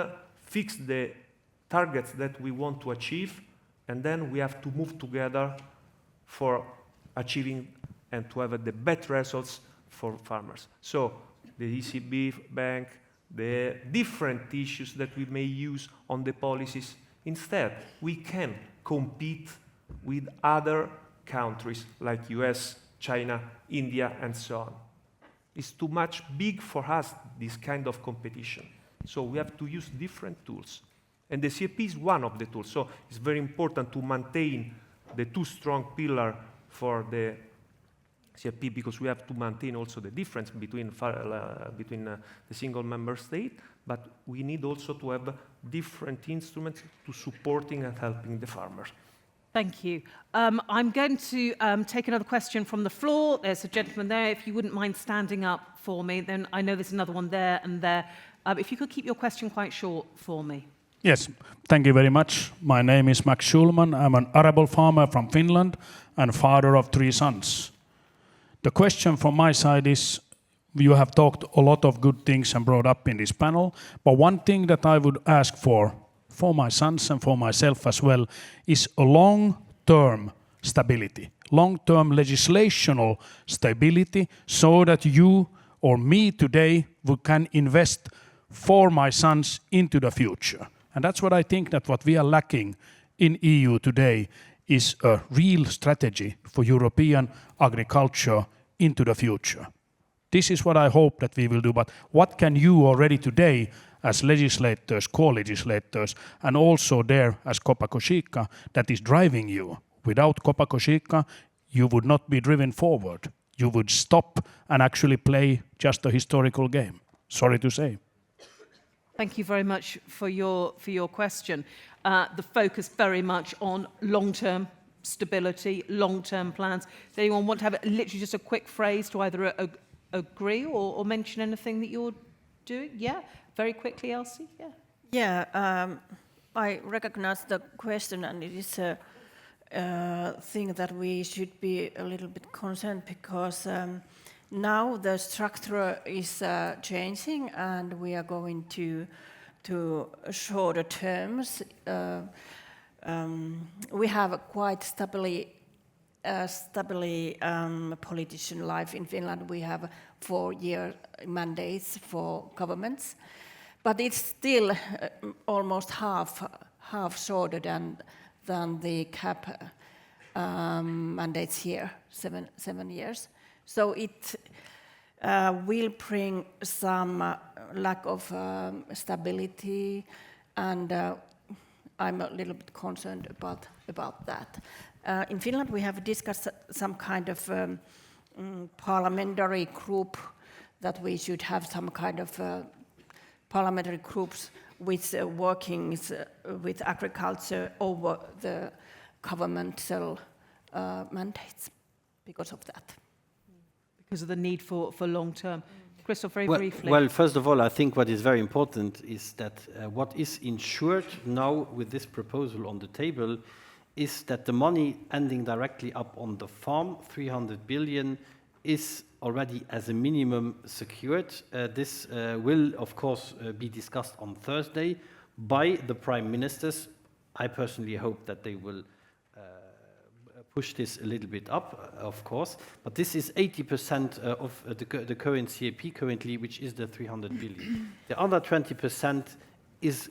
fix the targets that we want to achieve, and then we have to move together for achieving and to have the best results for farmers. So the ECB, bank, the different issues that we may use on the policies. Instead, we can compete with other countries like US, China, India, and so on. It's too much big for us, this kind of competition. So we have to use different tools. And the CAP is one of the tools. So it's very important to maintain the two strong pillars for the CAP, because we have to maintain also the difference between the single member state, but we need also to have different instruments to supporting and helping the farmers. Thank you. I'm going to take another question from the floor. There's a gentleman there. If you wouldn't mind standing up for me, then I know there's another one there and there. If you could keep your question quite short for me. Yes, thank you very much. My name is Max Schulman. I'm an arable farmer from Finland and father of 3 sons. The question from my side is, you have talked a lot of good things and brought up in this panel, but one thing that I would ask for my sons and for myself as well, is a long-term stability, long-term legislational stability, so that you or me today who can invest for my sons into the future. And that's what I think that what we are lacking in EU today is a real strategy for European agriculture into the future. This is what I hope that we will do, but what can you already today as legislators, co-legislators, and also there as COPA COGECA that is driving you? Without COPA COGECA, you would not be driven forward. You would stop and actually play just a historical game. Sorry to say. Thank you very much for your question. The focus very much on long-term stability, long-term plans. Does anyone want to have literally just a quick phrase to either agree or mention anything that you're doing? Yeah, very quickly, Elsi. Yeah. Yeah, I recognize the question, and it is a thing that we should be a little bit concerned, because now the structure is changing, and we are going to shorter terms. We have a quite stably politician life in Finland. We have 4-year mandates for governments, but it's still almost half shorter than the CAP mandates here, 7 years. So it will bring some lack of stability, and I'm a little bit concerned about that. In Finland, we have discussed some kind of parliamentary group, that we should have some kind of parliamentary groups with workings with agriculture over the governmental mandates because of that. Because of the need for long-term. Christophe, very briefly. Well, first of all, I think what is very important is that what is ensured now with this proposal on the table is that the money ending directly up on the farm, 300 billion, is already as a minimum secured. This will, of course, be discussed on Thursday by the prime ministers. I personally hope that they will push this a little bit up, of course, but this is 80% of the current CAP currently, which is the 300 billion. The other 20% is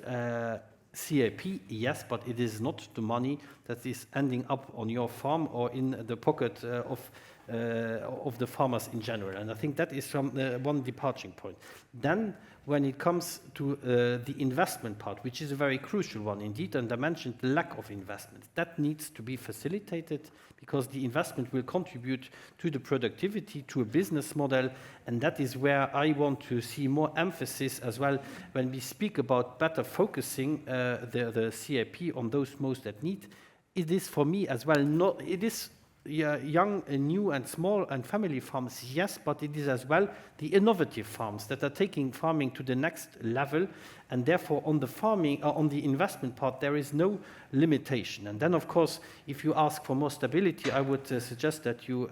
CAP, yes, but it is not the money that is ending up on your farm or in the pocket of the farmers in general. And I think that is from one departing point. Then, when it comes to the investment part, which is a very crucial one indeed, and I mentioned the lack of investment, that needs to be facilitated, because the investment will contribute to the productivity, to a business model, and that is where I want to see more emphasis as well when we speak about better focusing the CAP on those most at need. It is for me as well, it is young and new and small and family farms, yes, but it is as well the innovative farms that are taking farming to the next level, and therefore on the farming, on the investment part, there is no limitation. And then, of course, if you ask for more stability, I would suggest that you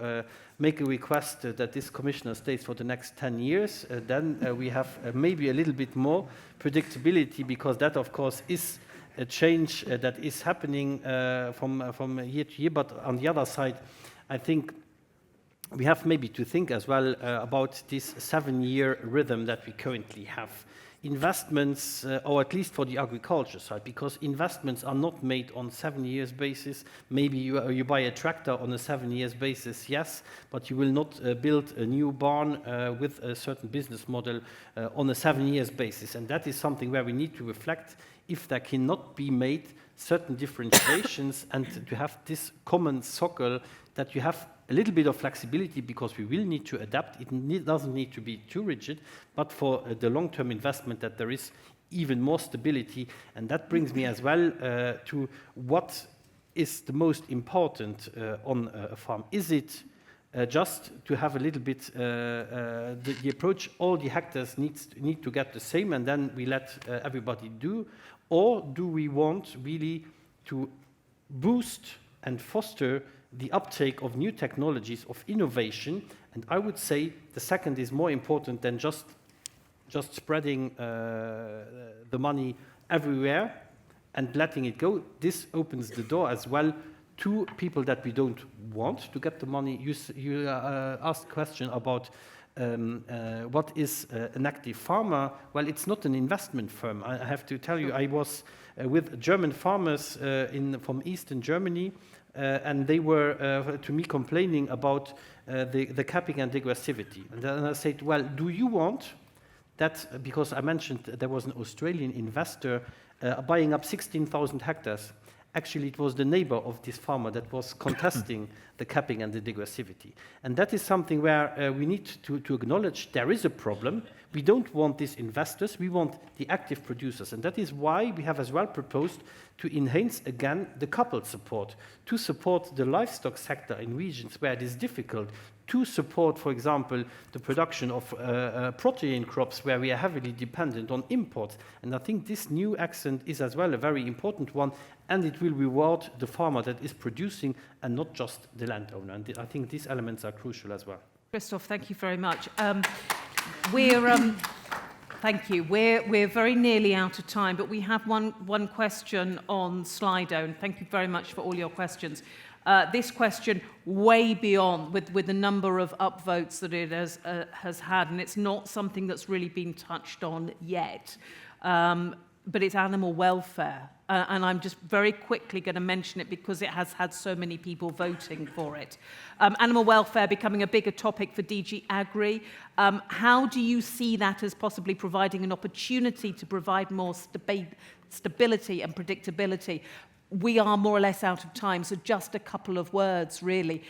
make a request that this commissioner stays for the next 10 years. Then we have maybe a little bit more predictability, because that, of course, is a change that is happening from year to year. But on the other side, I think we have maybe to think as well about this 7-year rhythm that we currently have. Investments, or at least for the agriculture side, because investments are not made on 7 years basis. Maybe you buy a tractor on a 7 years basis, yes, but you will not build a new barn with a certain business model on a 7 years basis. And that is something where we need to reflect if there cannot be made certain differentiations and to have this common socle, that you have a little bit of flexibility, because we will need to adapt. It doesn't need to be too rigid, but for the long-term investment, that there is even more stability. And that brings me as well to what is the most important on a farm. Is it just to have a little bit the approach, all the hectares need to get the same, and then we let everybody do? Or do we want really to boost and foster the uptake of new technologies, of innovation? And I would say the second is more important than just spreading the money everywhere and letting it go. This opens the door as well two people that we don't want to get the money. You asked a question about what is an active farmer. Well, it's not an investment firm. I have to tell you, I was with German farmers from Eastern Germany, and they were, to me, complaining about the capping and degressivity. And then I said, well, do you want that, because I mentioned there was an Australian investor buying up 16,000 hectares. Actually, it was the neighbor of this farmer that was contesting the capping and the degressivity. And that is something where we need to acknowledge there is a problem. We don't want these investors, we want the active producers. And that is why we have as well proposed to enhance again the coupled support, to support the livestock sector in regions where it is difficult, to support, for example, the production of protein crops where we are heavily dependent on imports. And I think this new accent is as well a very important one, and it will reward the farmer that is producing and not just the landowner. And I think these elements are crucial as well. Christophe, thank you very much. Thank you. We're very nearly out of time, but we have one question on Slido, and thank you very much for all your questions. This question way beyond with the number of upvotes that it has had, and it's not something that's really been touched on yet, but it's animal welfare. And I'm just very quickly going to mention it because it has had so many people voting for it. Animal welfare becoming a bigger topic for DG Agri. How do you see that as possibly providing an opportunity to provide more stability and predictability? We are more or less out of time, so just a couple of words, really.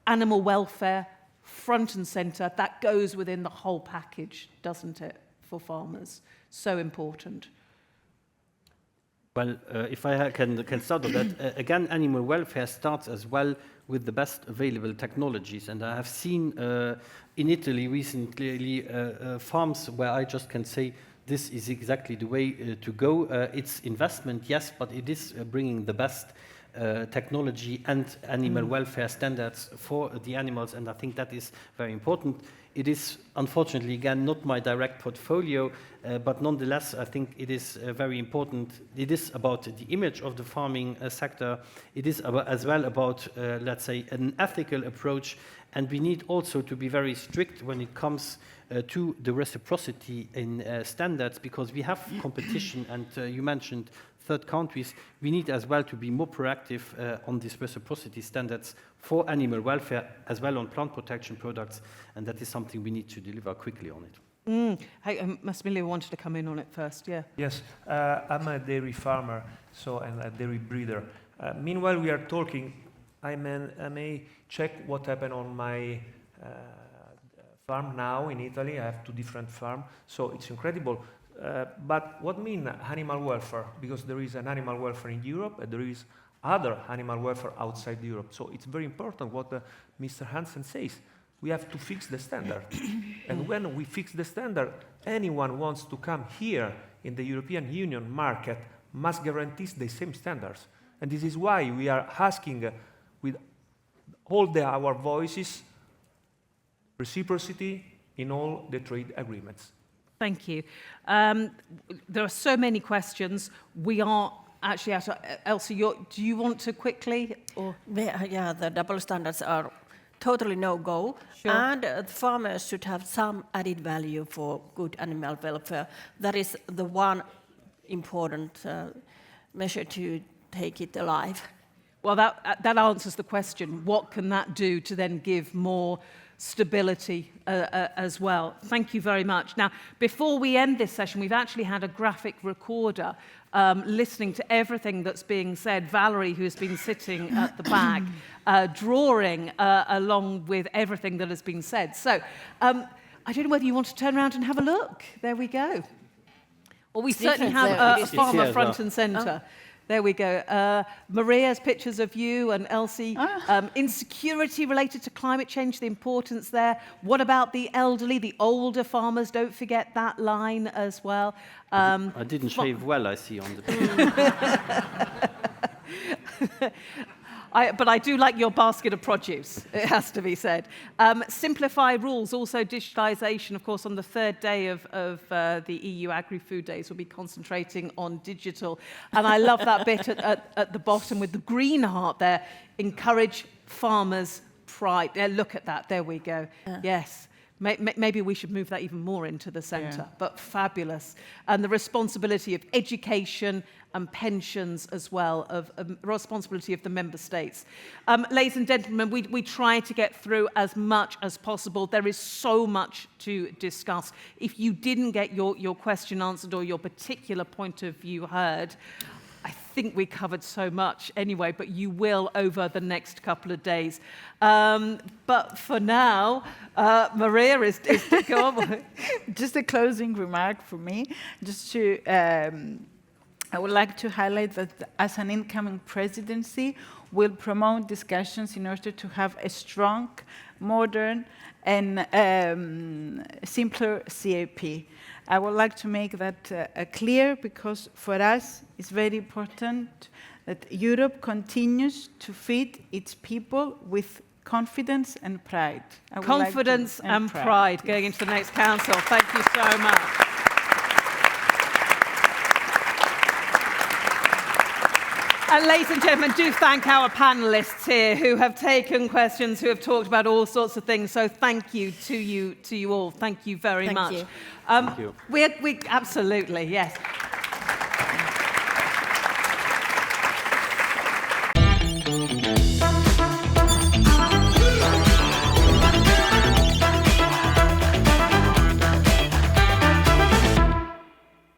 Animal welfare, front and centre, that goes within the whole package, doesn't it, for farmers? So important. Well, if I can start with that, again, animal welfare starts as well with the best available technologies. And I have seen in Italy recently farms where I just can say, this is exactly the way to go. It's investment, yes, but it is bringing the best technology and animal welfare standards for the animals, and I think that is very important. It is, unfortunately, again, not my direct portfolio, but nonetheless, I think it is very important. It is about the image of the farming sector. It is as well about, let's say, an ethical approach, and we need also to be very strict when it comes to the reciprocity in standards, because we have competition, and you mentioned third countries. We need as well to be more proactive on these reciprocity standards for animal welfare, as well on plant protection products, and that is something we need to deliver quickly on it. Hey, Massimiliano wanted to come in on it first, yeah. Yes, I'm a dairy farmer, and a dairy breeder. Meanwhile, we are talking, I may check what happened on my farm now in Italy. I have 2 different farms, so it's incredible. But what mean animal welfare? Because there is an animal welfare in Europe, and there is other animal welfare outside Europe. So it's very important what Mr. Hansen says. We have to fix the standard. And when we fix the standard, anyone wants to come here in the European Union market must guarantee the same standards. And this is why we are asking with all our voices reciprocity in all the trade agreements. Thank you. There are so many questions. We are actually out of... Elsi, do you want to quickly? Or? Yeah, the double standards are totally no-go. Sure. And the farmers should have some added value for good animal welfare. That is the one important measure to take it alive. Well, that answers the question. What can that do to then give more stability as well? Thank you very much. Now, before we end this session, we've actually had a graphic recorder listening to everything that's being said. Valerie, who has been sitting at the back, drawing along with everything that has been said. So I don't know whether you want to turn around and have a look. There we go. Well, we certainly have a farmer front and centre. There we go. Maria's pictures of you and Elsi. Insecurity related to climate change, the importance there. What about the elderly, the older farmers? Don't forget that line as well. I didn't shave well, I see on the picture. But I do like your basket of produce, it has to be said. Simplify rules, also digitalisation. Of course, on the third day of the EU Agri-Food Days, we'll be concentrating on digital. And I love that bit at the bottom with the green heart there. Encourage farmers' pride. Yeah, look at that, there we go. Yes. Maybe we should move that even more into the centre, but fabulous. And the responsibility of education and pensions as well, of responsibility of the member states. Ladies and gentlemen, we try to get through as much as possible. There is so much to discuss. If you didn't get your question answered or your particular point of view heard, I think we covered so much anyway, but you will over the next couple of days. But for now, Maria is to go on. Just a closing remark for me, just to, I would like to highlight that as an incoming presidency, we'll promote discussions in order to have a strong, modern, and simpler CAP. I would like to make that clear, because for us it's very important that Europe continues to feed its people with confidence and pride. Confidence and pride going into the next council. Thank you so much. And ladies and gentlemen, do thank our panellists here who have taken questions, who have talked about all sorts of things. So thank you to you all. Thank you very much. Thank you. We absolutely, yes.